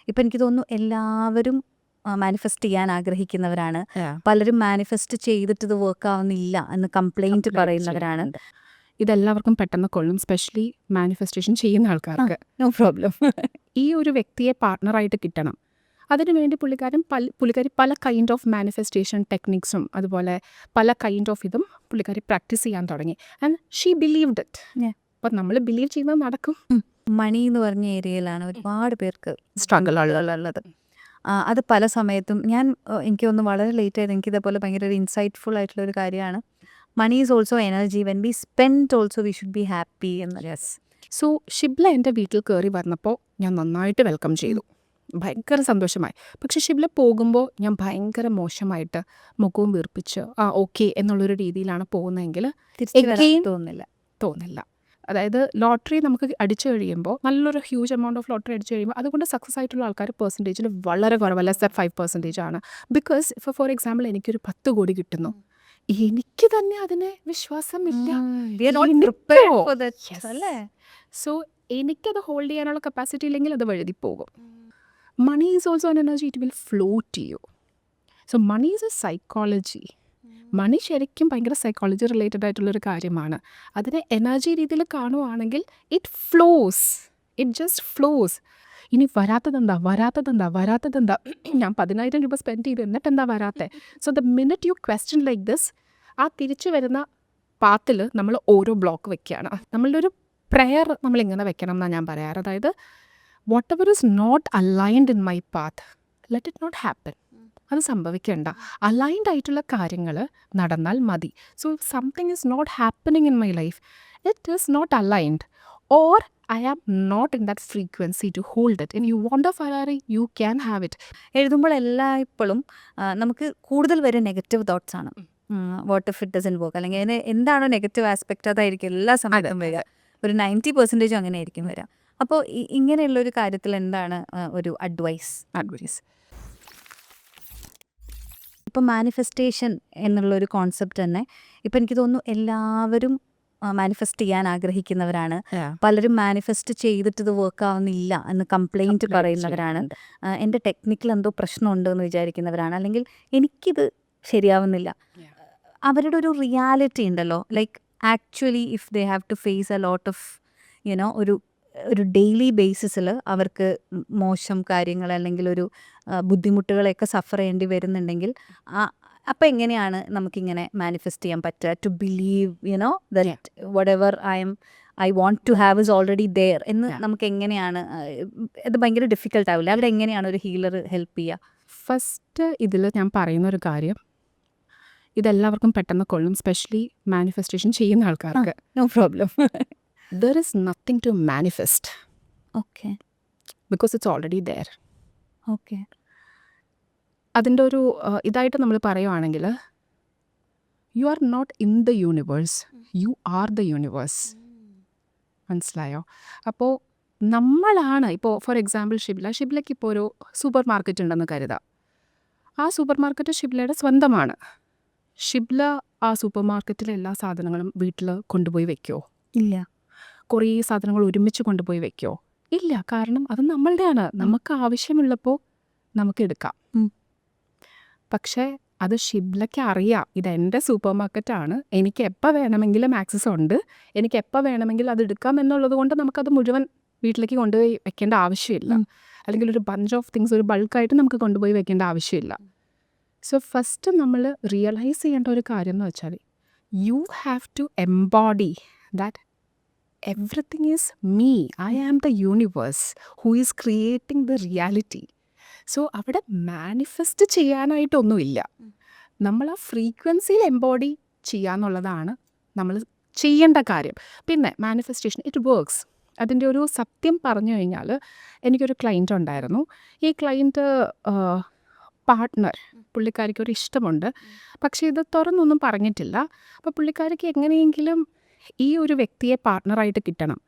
ഇപ്പം എനിക്ക് തോന്നുന്നു എല്ലാവരും മാനിഫെസ്റ്റ് ചെയ്യാൻ ആഗ്രഹിക്കുന്നവരാണ്. പലരും മാനിഫെസ്റ്റ് ചെയ്തിട്ട് ഇത് വർക്ക് ആവുന്നില്ല എന്ന് കംപ്ലൈന്റ് പറയുന്നവരാണ്. ഇതെല്ലാവർക്കും പെട്ടെന്ന് കൊള്ളും, സ്പെഷ്യലി മാനിഫെസ്റ്റേഷൻ ചെയ്യുന്ന ആൾക്കാർക്ക്. No problem. ഈ ഒരു വ്യക്തിയെ പാർട്ട്ണറായിട്ട് കിട്ടണം. അതിനുവേണ്ടി പുള്ളിക്കാരി പല കൈൻഡ് ഓഫ് മാനിഫെസ്റ്റേഷൻ ടെക്നിക്സും അതുപോലെ പല കൈൻഡ് ഓഫ് ഇതും പുള്ളിക്കാരി പ്രാക്ടീസ് ചെയ്യാൻ തുടങ്ങി. And she believed it. അപ്പം നമ്മൾ ബിലീവ് ചെയ്യുന്നത് നടക്കും. മണി എന്ന് പറഞ്ഞ ഏരിയയിലാണ് ഒരുപാട് പേർക്ക് സ്ട്രഗിൾ ഉള്ളത്. അത് പല സമയത്തും എനിക്ക് തോന്നുന്നു വളരെ ലേറ്റ് ആയത് എനിക്ക് ഇതേപോലെ ഭയങ്കര ഒരു ഇൻസൈറ്റ്ഫുൾ ആയിട്ടുള്ള ഒരു കാര്യമാണ്. Money is also energy. When we spend also we should be happy എന്ന്. സോ ഷിബ്ല എൻ്റെ വീട്ടിൽ കയറി വന്നപ്പോൾ ഞാൻ നന്നായിട്ട് വെൽക്കം ചെയ്തു, ഭയങ്കര സന്തോഷമായി. പക്ഷെ ഷിബ്ല പോകുമ്പോൾ ഞാൻ ഭയങ്കര മോശമായിട്ട് മുഖവും വീർപ്പിച്ച് ഓക്കെ എന്നുള്ളൊരു രീതിയിലാണ് പോകുന്നതെങ്കിൽ തോന്നില്ല. അതായത് ലോട്ടറി നമുക്ക് അടിച്ചു കഴിയുമ്പോൾ നല്ലൊരു ഹ്യൂജ് എമൗണ്ട് ഓഫ് ലോട്ടറി അടിച്ചു കഴിയുമ്പോൾ അതുകൊണ്ട് സക്സസ് ആയിട്ടുള്ള ആൾക്കാർ പെർസെൻറ്റേജിൽ വളരെ കുറവല്ല, 5% ആണ്. ബിക്കോസ് ഇപ്പോൾ ഫോർ എക്സാമ്പിൾ എനിക്കൊരു 10 കോടി കിട്ടുന്നു, എനിക്ക് തന്നെ അതിനെ വിശ്വാസമില്ല. സോ എനിക്കത് ഹോൾഡ് ചെയ്യാനുള്ള കപ്പാസിറ്റി ഇല്ലെങ്കിൽ അത് വഴുതിപ്പോകും. Money is also an energy, it will flow to you. So money is a psychology. Money ശരിക്കും ഭയങ്കര സൈക്കോളജി റിലേറ്റഡ് ആയിട്ടുള്ളൊരു കാര്യമാണ്. അതിനെ എനർജി രീതിയിൽ കാണുവാണെങ്കിൽ ഇറ്റ് ജസ്റ്റ് ഫ്ലോസ്. ഇനി വരാത്തതെന്താ ഞാൻ 10,000 രൂപ സ്പെൻഡ് ചെയ്തു എന്നിട്ട് എന്താ വരാത്തത്? So the minute you question like this, ആ തിരിച്ചു വരുന്ന പാത്തിൽ നമ്മൾ ഓരോ ബ്ലോക്ക് വെക്കുകയാണ്. നമ്മളുടെ ഒരു പ്രെയർ നമ്മളിങ്ങനെ വെക്കണം എന്നാണ് ഞാൻ പറയാറ്. അതായത് whatever is not aligned in my path, let it not happen. അത് സംഭവിക്കേണ്ട. അലൈൻഡ് ആയിട്ടുള്ള കാര്യങ്ങൾ നടന്നാൽ മതി. So if something is not happening in my life, it is not aligned or I am not in that frequency to hold it. And you want a Ferrari, you can have it. എഴുതുമ്പോൾ എല്ലായ്പ്പോഴും നമുക്ക് കൂടുതൽ വരെ negative thoughts ആണ്. What if it doesn't work, അല്ലെങ്കിൽ അതിന് എന്താണോ negative aspect അതായിരിക്കും എല്ലാ സമയത്തും വരിക. ഒരു 90% അങ്ങനെ ആയിരിക്കും വരിക. അപ്പോൾ ഇങ്ങനെയുള്ളൊരു കാര്യത്തിൽ എന്താണ് ഒരു അഡ്വൈസ്? ഇപ്പം മാനിഫെസ്റ്റേഷൻ എന്നുള്ളൊരു കോൺസെപ്റ്റ് തന്നെ ഇപ്പം എനിക്ക് തോന്നുന്നു എല്ലാവരും മാനിഫെസ്റ്റ് ചെയ്യാൻ ആഗ്രഹിക്കുന്നവരാണ്. പലരും മാനിഫെസ്റ്റ് ചെയ്തിട്ട് ഇത് വർക്ക് ആവുന്നില്ല എന്ന് കംപ്ലൈന്റ് പറയുന്നവരാണ്. എൻ്റെ ടെക്നിക്കിൽ എന്തോ പ്രശ്നമുണ്ട് എന്ന് വിചാരിക്കുന്നവരാണ്. അല്ലെങ്കിൽ എനിക്കിത് ശരിയാവുന്നില്ല. അവരുടെ ഒരു റിയാലിറ്റി ഉണ്ടല്ലോ, like actually if they have to face a lot of ഒരു ഡെയിലി ബേസിസിൽ അവർക്ക് മോശം കാര്യങ്ങൾ അല്ലെങ്കിൽ ഒരു ബുദ്ധിമുട്ടുകളെയൊക്കെ സഫർ ചെയ്യേണ്ടി വരുന്നുണ്ടെങ്കിൽ അപ്പം എങ്ങനെയാണ് നമുക്കിങ്ങനെ മാനിഫെസ്റ്റ് ചെയ്യാൻ പറ്റുക? To believe that whatever I want to have is already there എന്ന് നമുക്ക് എങ്ങനെയാണ്? ഇത് ഭയങ്കര ഡിഫിക്കൽട്ട് ആവില്ല? അവിടെ എങ്ങനെയാണ് ഒരു ഹീലർ ഹെൽപ്പ് ചെയ്യുക? ഫസ്റ്റ് ഇതിൽ ഞാൻ പറയുന്നൊരു കാര്യം, ഇതെല്ലാവർക്കും പെട്ടെന്ന് കൊള്ളും, സ്പെഷ്യലി മാനിഫെസ്റ്റേഷൻ ചെയ്യുന്ന ആൾക്കാർക്ക്. No problem. There is nothing to manifest. Okay. Because it's already there. Okay. അതിൻ്റെ ഒരു ഇതായിട്ട് നമ്മൾ പറയുവാണെങ്കിൽ, you are not in the universe, you are the universe. മനസ്സിലായോ? അപ്പോൾ നമ്മളാണ് ഇപ്പോൾ ഫോർ എക്സാമ്പിൾ ഷിബ്ലയ്ക്ക് ഇപ്പോൾ ഒരു സൂപ്പർ മാർക്കറ്റ് ഉണ്ടെന്ന് കരുതാം. ആ സൂപ്പർ മാർക്കറ്റ് ഷിബ്ലയുടെ സ്വന്തമാണ്. ഷിബ്ല ആ സൂപ്പർ മാർക്കറ്റിലെ എല്ലാ സാധനങ്ങളും വീട്ടിൽ കൊണ്ടുപോയി വെക്കുമോ? ഇല്ല. കുറേ സാധനങ്ങൾ ഒരുമിച്ച് കൊണ്ടുപോയി വെക്കുമോ? ഇല്ല. കാരണം അത് നമ്മളുടെയാണ്. നമുക്ക് ആവശ്യമുള്ളപ്പോൾ നമുക്ക് എടുക്കാം. പക്ഷേ അത് ഷിബ്ലയ്ക്ക് അറിയാം, ഇതെൻ്റെ സൂപ്പർ മാർക്കറ്റാണ്, എനിക്ക് എപ്പോൾ വേണമെങ്കിലും ആക്സസ് ഉണ്ട്, എനിക്ക് എപ്പോൾ വേണമെങ്കിലും അത് എടുക്കാം എന്നുള്ളത് കൊണ്ട് നമുക്കത് മുഴുവൻ വീട്ടിലേക്ക് കൊണ്ടുപോയി വെക്കേണ്ട ആവശ്യമില്ല. അല്ലെങ്കിൽ ഒരു ബഞ്ച് ഓഫ് തിങ്സ് ഒരു ബൾക്കായിട്ട് നമുക്ക് കൊണ്ടുപോയി വെക്കേണ്ട ആവശ്യമില്ല. സോ ഫസ്റ്റ് നമ്മൾ റിയലൈസ് ചെയ്യേണ്ട ഒരു കാര്യം എന്ന് വെച്ചാൽ, you have to embody that everything is me. I am the universe who is creating the reality. So അവിടെ മാനിഫെസ്റ്റ് ചെയ്യാനായിട്ടൊന്നുമില്ല. നമ്മൾ ആ ഫ്രീക്വൻസിയിൽ എംബോഡി ചെയ്യാന്നുള്ളതാണ് നമ്മൾ ചെയ്യേണ്ട കാര്യം. പിന്നെ മാനിഫെസ്റ്റേഷൻ ഇറ്റ് വർക്ക്സ്. അതിൻ്റെ ഒരു സത്യം പറഞ്ഞു കഴിഞ്ഞാൽ, എനിക്കൊരു ക്ലയൻറ്റ് ഉണ്ടായിരുന്നു. ഈ ക്ലയൻറ്റ് പാർട്ട്ണർ, പുള്ളിക്കാരിക്ക് ഒരു ഇഷ്ടമുണ്ട്, പക്ഷേ ഇത് തുറന്നൊന്നും പറഞ്ഞിട്ടില്ല. അപ്പോൾ പുള്ളിക്കാരിക്ക് എങ്ങനെയെങ്കിലും ഈ ഒരു വ്യക്തിയെ പാർട്ട്ണറായിട്ട് കിട്ടണം.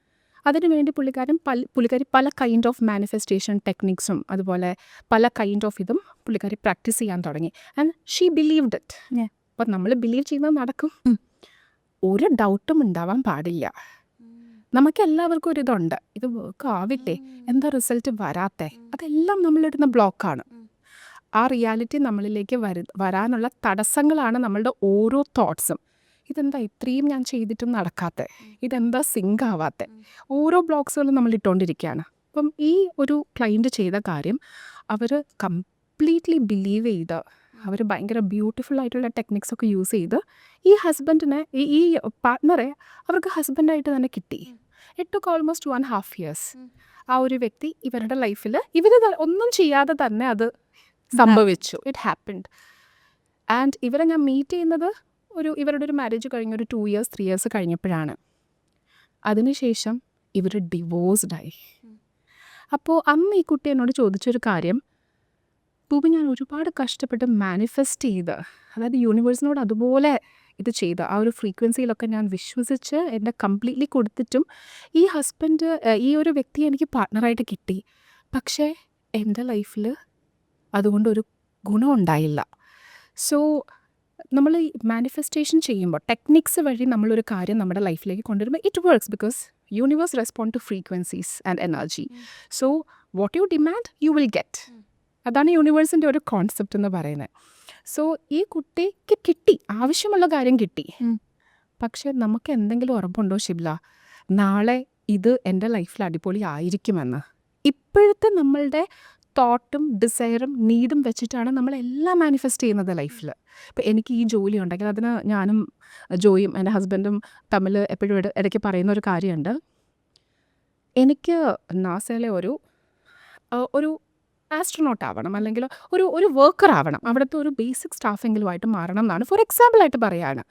അതിനുവേണ്ടി പുള്ളിക്കാരി പല കൈൻഡ് ഓഫ് മാനിഫെസ്റ്റേഷൻ ടെക്നിക്സും അതുപോലെ പല കൈൻഡ് ഓഫ് ഇതും പുള്ളിക്കാരി പ്രാക്ടീസ് ചെയ്യാൻ തുടങ്ങി. And she believed it. അപ്പം നമ്മൾ ബിലീവ് ചെയ്യുന്നത് നടക്കും. ഒരു ഡൗട്ടും ഉണ്ടാവാൻ പാടില്ല. നമുക്ക് എല്ലാവർക്കും ഒരു ഇതുണ്ട്, ഇത് വർക്ക് ആവില്ലേ, എന്താ റിസൾട്ട് വരാത്തെ, അതെല്ലാം നമ്മളിടുന്ന ബ്ലോക്കാണ്. ആ റിയാലിറ്റി നമ്മളിലേക്ക് വരാനുള്ള തടസ്സങ്ങളാണ് നമ്മളുടെ ഓരോ തോട്ട്സും. ഇതെന്താ ഇത്രയും ഞാൻ ചെയ്തിട്ടും നടക്കാത്ത, ഇതെന്താ സിങ്ക് ആവാത്ത, ഓരോ ബ്ലോക്സുകളും നമ്മൾ ഇട്ടുകൊണ്ടിരിക്കുകയാണ്. അപ്പം ഈ ഒരു ക്ലയൻറ്റ് ചെയ്ത കാര്യം അവർ കംപ്ലീറ്റ്ലി ബിലീവ് ചെയ്ത്, അവർ ഭയങ്കര ബ്യൂട്ടിഫുൾ ആയിട്ടുള്ള ടെക്നിക്സ് ഒക്കെ യൂസ് ചെയ്ത് ഈ ഹസ്ബൻഡിനെ, ഈ പാർട്ട്ണറെ അവർക്ക് ഹസ്ബൻഡായിട്ട് തന്നെ കിട്ടി. It took almost 1.5 years. ആ ഒരു വ്യക്തി ഇവരുടെ ലൈഫിൽ ഇവർ ഒന്നും ചെയ്യാതെ തന്നെ അത് സംഭവിച്ചു. It happened. ആൻഡ് ഇവരെ ഞാൻ മീറ്റ് ചെയ്യുന്നത് ഇവരുടെ ഒരു മാരേജ് കഴിഞ്ഞ ഒരു 2 years 3 years കഴിഞ്ഞപ്പോഴാണ്. അതിനുശേഷം ഇവർ ഡിവോഴ്സ്ഡായി. അപ്പോൾ അന്ന് ഈ കുട്ടി എന്നോട് ചോദിച്ചൊരു കാര്യം, ഭൂമി ഞാൻ ഒരുപാട് കഷ്ടപ്പെട്ട് മാനിഫെസ്റ്റ് ചെയ്ത്, അതായത് യൂണിവേഴ്സിനോട് അതുപോലെ ഇത് ചെയ്ത്, ആ ഒരു ഫ്രീക്വൻസിയിലൊക്കെ ഞാൻ വിശ്വസിച്ച് എന്നെ കംപ്ലീറ്റ്ലി കൊടുത്തിട്ടും ഈ ഹസ്ബൻഡ്, ഈ ഒരു വ്യക്തി എനിക്ക് പാർട്ട്ണറായിട്ട് കിട്ടി, പക്ഷേ എൻ്റെ ലൈഫിൽ അതുകൊണ്ടൊരു ഗുണം ഉണ്ടായില്ല. സോ നമ്മൾ ഈ മാനിഫെസ്റ്റേഷൻ ചെയ്യുമ്പോൾ ടെക്നിക്സ് വഴി നമ്മളൊരു കാര്യം നമ്മുടെ ലൈഫിലേക്ക് കൊണ്ടുവരുമ്പോൾ it works, because universe respond to frequencies and energy. So what you demand you will get. അതാണ് യൂണിവേഴ്സിൻ്റെ ഒരു കോൺസെപ്റ്റ് എന്ന് പറയുന്നത്. സോ ഈ കുട്ടിക്ക് കിട്ടി, ആവശ്യമുള്ള കാര്യം കിട്ടി. പക്ഷെ നമുക്ക് എന്തെങ്കിലും ഉറപ്പുണ്ടോ ഷിബ്ല, നാളെ ഇത് എൻ്റെ ലൈഫിൽ അടിപൊളി ആയിരിക്കുമെന്ന്? ഇപ്പോഴത്തെ നമ്മളുടെ തോട്ടും ഡിസയറും നീഡും വെച്ചിട്ടാണ് നമ്മളെല്ലാം മാനിഫെസ്റ്റ് ചെയ്യുന്നത് ലൈഫിൽ. ഇപ്പോൾ എനിക്ക് ഈ ജോലി ഉണ്ടെങ്കിൽ അതിന് ഞാനും ജോയും എൻ്റെ ഹസ്ബൻഡും തമ്മിൽ എപ്പോഴും ഇടയ്ക്ക് പറയുന്ന ഒരു കാര്യമുണ്ട്. എനിക്ക് നാസയിലെ ഒരു ആസ്ട്രോനോട്ട് ആവണം, അല്ലെങ്കിൽ ഒരു വർക്കർ ആവണം, അവിടുത്തെ ഒരു ബേസിക് സ്റ്റാഫെങ്കിലുമായിട്ട് മാറണം എന്നാണ് ഫോർ എക്സാമ്പിളായിട്ട് പറയുകയാണ്.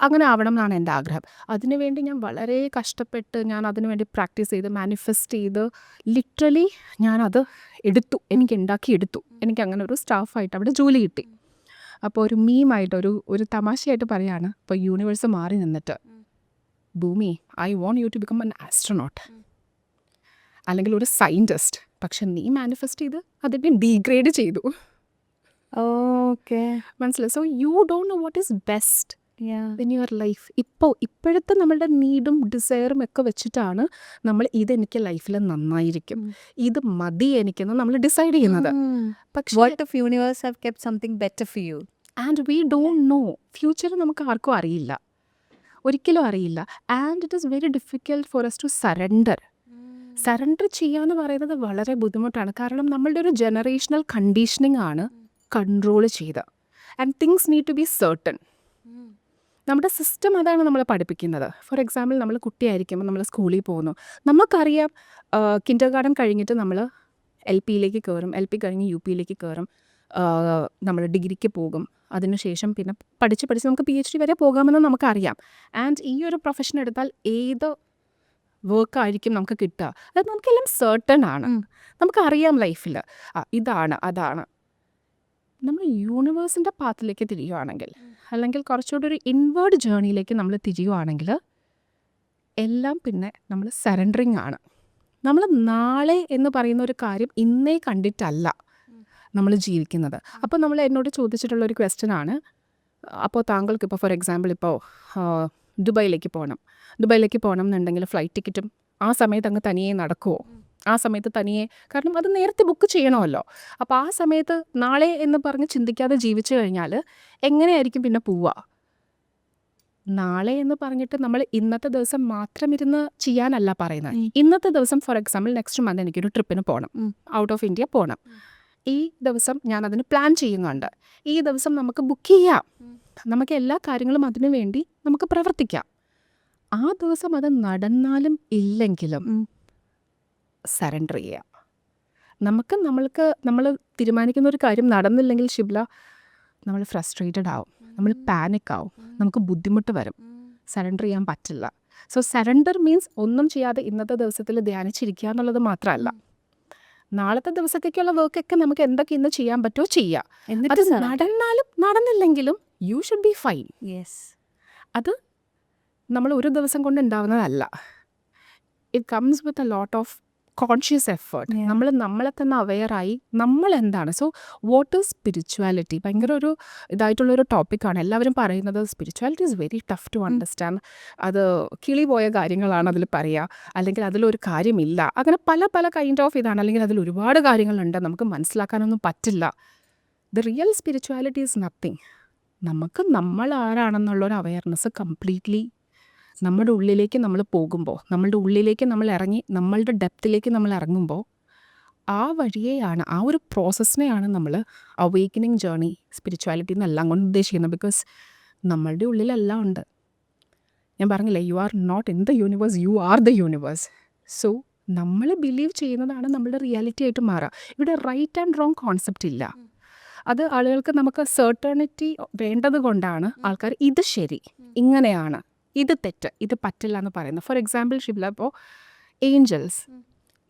അങ്ങനെ ആവണം എന്നാണ് എൻ്റെ ആഗ്രഹം. അതിനുവേണ്ടി ഞാൻ വളരെ കഷ്ടപ്പെട്ട് ഞാൻ അതിനുവേണ്ടി പ്രാക്ടീസ് ചെയ്ത് മാനിഫെസ്റ്റ് ചെയ്ത് ലിറ്ററലി ഞാനത് എനിക്ക് ഉണ്ടാക്കിയെടുത്തു. എനിക്ക് അങ്ങനെ ഒരു സ്റ്റാഫായിട്ട് അവിടെ ജോലി കിട്ടി. അപ്പോൾ ഒരു മീമായിട്ട് ഒരു തമാശയായിട്ട് പറയാണ്, ഇപ്പോൾ യൂണിവേഴ്സ് മാറി നിന്നിട്ട്, Bhoomi I want you to become an astronaut അല്ലെങ്കിൽ ഒരു സയൻറ്റിസ്റ്റ്, പക്ഷെ നീ മാനിഫെസ്റ്റ് ചെയ്ത് അതിനെ ഡീഗ്രേഡ് ചെയ്തു. ഓക്കെ, മനസ്സിലായി? So you don't know what is best in your life. ഇപ്പോഴത്തെ നമ്മളുടെ നീഡും ഡിസയറും ഒക്കെ വെച്ചിട്ടാണ് നമ്മൾ ഇതെനിക്ക് ലൈഫിൽ നന്നായിരിക്കും, ഇത് മതി എനിക്കെന്ന് നമ്മൾ ഡിസൈഡ് ചെയ്യുന്നത്. പക്ഷേ what if universe have kept something better for you? And we don't know. Future നമുക്ക് ആർക്കും അറിയില്ല, ഒരിക്കലും അറിയില്ല. And it is very difficult for us to surrender ചെയ്യാന്ന് പറയുന്നത് വളരെ ബുദ്ധിമുട്ടാണ്. കാരണം നമ്മളുടെ ഒരു ജനറേഷണൽ കണ്ടീഷനിങ് ആണ് കൺട്രോൾ ചെയ്ത്. And things need to be certain. നമ്മുടെ സിസ്റ്റം അതാണ് നമ്മളെ പഠിപ്പിക്കുന്നത്. ഫോർ എക്സാമ്പിൾ, നമ്മൾ കുട്ടിയായിരിക്കുമ്പോൾ നമ്മൾ സ്കൂളിൽ പോകുന്നു, നമുക്കറിയാം കിൻഡർ ഗാർഡൻ കഴിഞ്ഞിട്ട് നമ്മൾ LPയിലേക്ക് കയറും, LP കഴിഞ്ഞ് UPയിലേക്ക് കയറും, നമ്മൾ ഡിഗ്രിക്ക് പോകും, അതിനുശേഷം പിന്നെ പഠിച്ച് നമുക്ക് PhD വരെ പോകാമെന്ന് നമുക്കറിയാം. ആൻഡ് ഈ ഒരു പ്രൊഫഷൻ എടുത്താൽ ഏത് വർക്കായിരിക്കും നമുക്ക് കിട്ടുക, അത് നമുക്കെല്ലാം സർട്ടൺ ആണ്, നമുക്കറിയാം ലൈഫിൽ ഇതാണ് അതാണ്. നമ്മൾ യൂണിവേഴ്സിൻ്റെ പാത്തിലേക്ക് തിരിയുവാണെങ്കിൽ, അല്ലെങ്കിൽ കുറച്ചുകൂടി ഒരു ഇൻവേർഡ് ജേർണിയിലേക്ക് നമ്മൾ തിരിയുവാണെങ്കിൽ, എല്ലാം പിന്നെ നമ്മൾ സറണ്ടറിങ് ആണ്. നമ്മൾ നാളെ എന്ന് പറയുന്ന ഒരു കാര്യം ഇന്നേ കണ്ടിട്ടല്ല നമ്മൾ ജീവിക്കുന്നത്. അപ്പോൾ നമ്മൾ എന്നോട് ചോദിച്ചിട്ടുള്ളൊരു ക്വസ്റ്റ്യനാണ്, അപ്പോൾ താങ്കൾക്ക് ഇപ്പോൾ ഫോർ എക്സാമ്പിൾ ഇപ്പോൾ ദുബായിലേക്ക് പോകണം എന്നുണ്ടെങ്കിൽ ഫ്ലൈറ്റ് ടിക്കറ്റും ആ സമയത്ത് അങ്ങ് തനിയെ നടക്കുമോ? ആ സമയത്ത് തനിയെ, കാരണം അത് നേരത്തെ ബുക്ക് ചെയ്യണമല്ലോ. അപ്പോൾ ആ സമയത്ത് നാളെ എന്ന് പറഞ്ഞ് ചിന്തിക്കാതെ ജീവിച്ചു കഴിഞ്ഞാൽ എങ്ങനെയായിരിക്കും പിന്നെ പോവുക? നാളെ എന്ന് പറഞ്ഞിട്ട് നമ്മൾ ഇന്നത്തെ ദിവസം മാത്രം ഇരുന്ന് ചെയ്യാനല്ല പറയുന്നത്. ഇന്നത്തെ ദിവസം ഫോർ എക്സാമ്പിൾ നെക്സ്റ്റ് മന്ത് എനിക്കൊരു ട്രിപ്പിന് പോകണം, ഔട്ട് ഓഫ് ഇന്ത്യ പോകണം. ഈ ദിവസം ഞാൻ അതിന് പ്ലാൻ ചെയ്യുന്നുണ്ട്. ഈ ദിവസം നമുക്ക് ബുക്ക് ചെയ്യാം, നമുക്ക് എല്ലാ കാര്യങ്ങളും അതിനു വേണ്ടി നമുക്ക് പ്രവർത്തിക്കാം. ആ ദിവസം അത് നടന്നാലും ഇല്ലെങ്കിലും സറണ്ടർ ചെയ്യാം. നമ്മൾ തീരുമാനിക്കുന്ന ഒരു കാര്യം നടന്നില്ലെങ്കിൽ ഷിബ്ല, നമ്മൾ ഫ്രസ്ട്രേറ്റഡ് ആവും, നമ്മൾ പാനിക് ആവും, നമുക്ക് ബുദ്ധിമുട്ട് വരും, സറണ്ടർ ചെയ്യാൻ പറ്റില്ല. സോ സറണ്ടർ മീൻസ് ഒന്നും ചെയ്യാതെ ഇന്നത്തെ ദിവസത്തിൽ ധ്യാനിച്ചിരിക്കുക എന്നുള്ളത് മാത്രമല്ല, നാളത്തെ ദിവസത്തേക്കുള്ള വർക്കൊക്കെ നമുക്ക് എന്തൊക്കെ ഇന്ന് ചെയ്യാൻ പറ്റുമോ ചെയ്യാം. അത് നടന്നാലും നടന്നില്ലെങ്കിലും യു ഷുഡ് ബി ഫൈൻ. അത് നമ്മൾ ഒരു ദിവസം കൊണ്ട് ഉണ്ടാവുന്നതല്ല. It comes with a lot of conscious effort. Yeah. നമ്മളെ തന്നെ അവെയറായി നമ്മൾ എന്താണ്. സോ വാട്ട് ഈസ് സ്പിരിച്വാലിറ്റി ഭയങ്കര ഒരു ഇതായിട്ടുള്ളൊരു ടോപ്പിക്കാണ്. എല്ലാവരും പറയുന്നത് spirituality is very tough to understand. അത് കിളി പോയ കാര്യങ്ങളാണ് അതിൽ പറയുക, അല്ലെങ്കിൽ അതിലൊരു കാര്യമില്ല. അങ്ങനെ പല പല കൈൻഡ് ഓഫ് ഇതാണ്, അല്ലെങ്കിൽ അതിൽ ഒരുപാട് കാര്യങ്ങളുണ്ട്, നമുക്ക് മനസ്സിലാക്കാനൊന്നും പറ്റില്ല. The real spirituality is nothing. നമുക്ക് നമ്മൾ ആരാണെന്നുള്ളൊരു അവയർനെസ് കംപ്ലീറ്റ്ലി നമ്മുടെ ഉള്ളിലേക്ക് നമ്മൾ പോകുമ്പോൾ, നമ്മളുടെ ഉള്ളിലേക്ക് നമ്മൾ ഇറങ്ങി നമ്മളുടെ ഡെപ്തിലേക്ക് നമ്മൾ ഇറങ്ങുമ്പോൾ ആ വഴിയെയാണ്, ആ ഒരു പ്രോസസ്സിനെയാണ് നമ്മൾ അവേക്കനിങ് ജേർണി സ്പിരിച്വാലിറ്റി എന്നെല്ലാം കൊണ്ട് ഉദ്ദേശിക്കുന്നത്. ബിക്കോസ് നമ്മളുടെ ഉള്ളിലെല്ലാം ഉണ്ട്. ഞാൻ പറഞ്ഞില്ലേ, you are not in the universe, you are the universe. So നമ്മൾ ബിലീവ് ചെയ്യുന്നതാണ് നമ്മളുടെ റിയാലിറ്റി ആയിട്ട് മാറുക. ഇവിടെ റൈറ്റ് ആൻഡ് റോങ് കോൺസെപ്റ്റ് ഇല്ല. അത് ആളുകൾക്ക് നമുക്ക് സെർട്ടണിറ്റി വേണ്ടത് കൊണ്ടാണ് ആൾക്കാർ ഇത് ശരി, ഇങ്ങനെയാണ്, ഇത് തെറ്റ്, ഇത് പറ്റില്ല എന്ന് പറയുന്നത്. ഫോർ എക്സാമ്പിൾ ഷിബ്ല, ഇപ്പോൾ angels,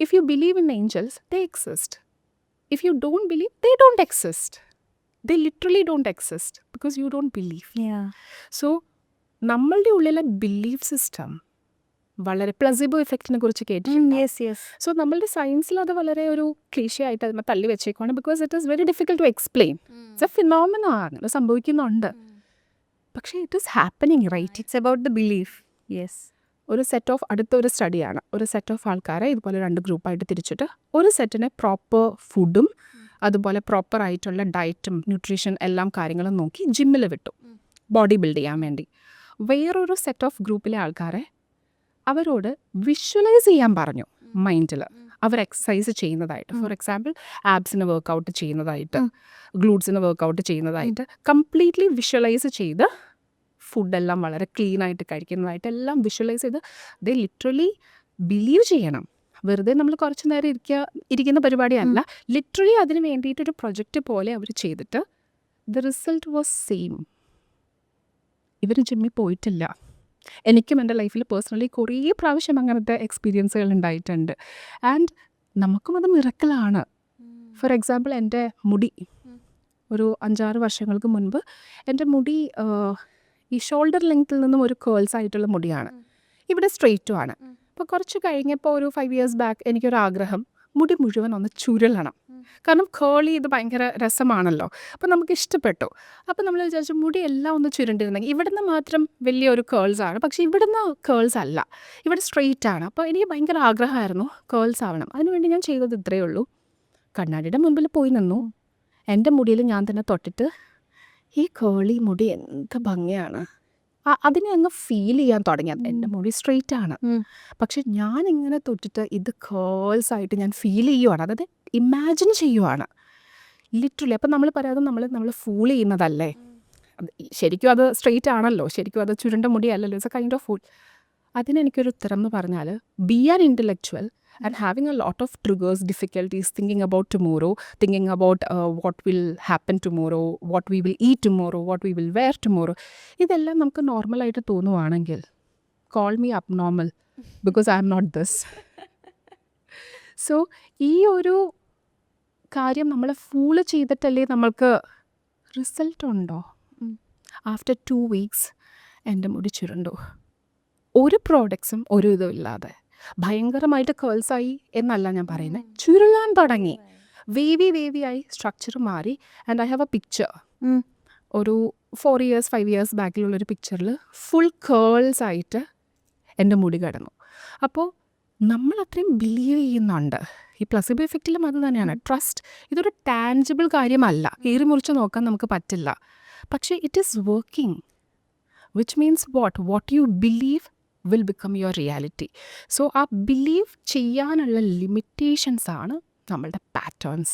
if you believe in angels they exist. If you don't believe they don't exist. They literally don't exist because you don't believe. Yeah. So നമ്മളുടെ ഉള്ളിലെ ബിലീഫ് സിസ്റ്റം വളരെ പ്ലസിബോ എഫക്റ്റിനെ കുറിച്ച് കേട്ടിട്ടുണ്ട്. Yes, yes. സോ നമ്മളുടെ സയൻസിൽ അത് വളരെ ഒരു ക്ലീശയായിട്ട് അതിനെ തള്ളി വെച്ചേക്കുവാണ്. Because it is very difficult to explain. It's a phenomena ആണ്, അത് സംഭവിക്കുന്നുണ്ട്. പക്ഷേ it is happening, right? It's about the belief. Yes. ഒരു സെറ്റ് ഓഫ്, അടുത്തൊരു സ്റ്റഡിയാണ്, ഒരു സെറ്റ് ഓഫ് ആൾക്കാരെ ഇതുപോലെ 2 ഗ്രൂപ്പായിട്ട് തിരിച്ചിട്ട് ഒരു സെറ്റിനെ പ്രോപ്പർ ഫുഡും അതുപോലെ പ്രോപ്പർ ആയിട്ടുള്ള ഡയറ്റും ന്യൂട്രീഷൻ എല്ലാം കാര്യങ്ങളും നോക്കി ജിമ്മിൽ വിട്ടു ബോഡി ബിൽഡ് ചെയ്യാൻ വേണ്ടി. വേറൊരു സെറ്റ് ഓഫ് ഗ്രൂപ്പിലെ ആൾക്കാരെ അവരോട് വിഷ്വലൈസ് ചെയ്യാൻ പറഞ്ഞു മൈൻഡിൽ, അവർ എക്സസൈസ് ചെയ്യുന്നതായിട്ട്. ഫോർ എക്സാമ്പിൾ ആബ്സിന് വർക്കൗട്ട് ചെയ്യുന്നതായിട്ട്, ഗ്ലൂട്ട്സിന് വർക്കൗട്ട് ചെയ്യുന്നതായിട്ട് കംപ്ലീറ്റ്ലി വിഷ്വലൈസ് ചെയ്ത് ഫുഡെല്ലാം വളരെ ക്ലീനായിട്ട് കഴിക്കുന്നതായിട്ട് എല്ലാം വിഷ്വലൈസ് ചെയ്ത് ദേ ലിറ്ററലി ബിലീവ് ചെയ്യണം. വെറുതെ നമ്മൾ കുറച്ച് നേരം ഇരിക്കുന്ന പരിപാടിയല്ല, ലിറ്ററലി അതിന് വേണ്ടിയിട്ടൊരു പ്രൊജക്റ്റ് പോലെ അവർ ചെയ്തിട്ട് ദ റിസൾട്ട് വാസ് സെയിം. ഇവർ ജിമ്മിൽ പോയിട്ടില്ല. എനിക്കും എൻ്റെ ലൈഫിൽ പേഴ്സണലി കുറേ പ്രാവശ്യം അങ്ങനത്തെ എക്സ്പീരിയൻസുകൾ ഉണ്ടായിട്ടുണ്ട്. ആൻഡ് നമുക്കും അത് മിറക്കിളാണ്. ഫോർ എക്സാമ്പിൾ എൻ്റെ മുടി, ഒരു 5-6 വർഷങ്ങൾക്ക് മുൻപ് എൻ്റെ മുടി ഈ ഷോൾഡർ ലെങ്ത്തിൽ നിന്നും ഒരു കേൾസ് ആയിട്ടുള്ള മുടിയാണ്, ഇവിടെ സ്ട്രെയിറ്റും ആണ്. അപ്പോൾ കുറച്ച് കഴിഞ്ഞപ്പോൾ ഒരു 5 years ബാക്ക് എനിക്കൊരാഗ്രഹം മുടി മുഴുവൻ ഒന്ന് ചുരുളണം. കാരണം കേളി ഇത് ഭയങ്കര രസമാണല്ലോ, അപ്പോൾ നമുക്ക് ഇഷ്ടപ്പെട്ടു. അപ്പോൾ നമ്മൾ വിചാരിച്ചു മുടി എല്ലാം ഒന്ന് ചുരുണ്ടിരുന്നെങ്കിൽ. ഇവിടുന്ന് മാത്രം വലിയൊരു കേൾസാണ്, പക്ഷേ ഇവിടുന്ന് കേൾസ് അല്ല, ഇവിടെ സ്ട്രെയിറ്റ് ആണ്. അപ്പോൾ എനിക്ക് ഭയങ്കര ആഗ്രഹമായിരുന്നു കേൾസ് ആവണം. അതിനുവേണ്ടി ഞാൻ ചെയ്തത് ഇത്രയേ ഉള്ളൂ, കണ്ണാടിയുടെ മുമ്പിൽ പോയി നിന്നു, എൻ്റെ മുടിയിൽ ഞാൻ തന്നെ തൊട്ടിട്ട് ഈ കേളി മുടി എന്ത് ഭംഗിയാണ്, അതിനെ അങ്ങ് ഫീൽ ചെയ്യാൻ തുടങ്ങി. എൻ്റെ മുടി സ്ട്രെയിറ്റ് ആണ്, പക്ഷെ ഞാൻ ഇങ്ങനെ തൊട്ടിട്ട് ഇത് കേൾസ് ആയിട്ട് ഞാൻ ഫീൽ ചെയ്യുവാണ്, അതായത് ഇമാജിൻ ചെയ്യുവാണ് ലിറ്ററലി. അപ്പം നമ്മൾ പറയാതെ നമ്മൾ ഫൂൾ ചെയ്യുന്നതല്ലേ, ശരിക്കും അത് സ്ട്രെയിറ്റ് ആണല്ലോ, ശരിക്കും അത് ചുരുണ്ട മുടി അല്ലല്ലോ, it's a kind of fool. അതിനെനിക്കൊരു ഉത്തരം എന്ന് പറഞ്ഞാൽ be an intellectual and having a lot of triggers, difficulties, thinking about tomorrow, thinking about what will happen tomorrow, what we will eat tomorrow, what we will wear tomorrow. ഇതെല്ലാം നമുക്ക് നോർമലായിട്ട് തോന്നുവാണെങ്കിൽ call me abnormal, because I am not this. So ഈ ഒരു കാര്യം നമ്മൾ fool ചെയ്തിട്ടല്ലേ നമ്മൾക്ക് result ഉണ്ടോ? ആഫ്റ്റർ 2 weeks എൻ്റെ മുടി ചുരുണ്ടു, ഒരു പ്രോഡക്ട്സും ഒരു ഇതും ഇല്ലാതെ. ഭയങ്കരമായിട്ട് കേൾസായി എന്നല്ല ഞാൻ പറയുന്നത്, ചുരുളാൻ തുടങ്ങി, വേവിയായി, സ്ട്രക്ചർ മാറി. And I have A picture, ഒരു 4 years 5 years ബാക്കിലുള്ളൊരു പിക്ചറിൽ ഫുൾ കേൾസ് ആയിട്ട് എൻ്റെ മുടി കിടന്നു. അപ്പോൾ നമ്മൾ അത്രയും ബിലീവ് ചെയ്യുന്നുണ്ട്. ഈ പ്ലസിബോ എഫക്റ്റിലും അത് തന്നെയാണ്. ട്രസ്റ്റ് ഇതൊരു ടാൻജിബിൾ കാര്യമല്ല, കീറി മുറിച്ച് നോക്കാൻ നമുക്ക് പറ്റില്ല, പക്ഷേ it is working, which means what you believe will become your reality. So ആ ബിലീവ് ചെയ്യാനുള്ള ലിമിറ്റേഷൻസ് ആണ് നമ്മളുടെ പാറ്റേൺസ്.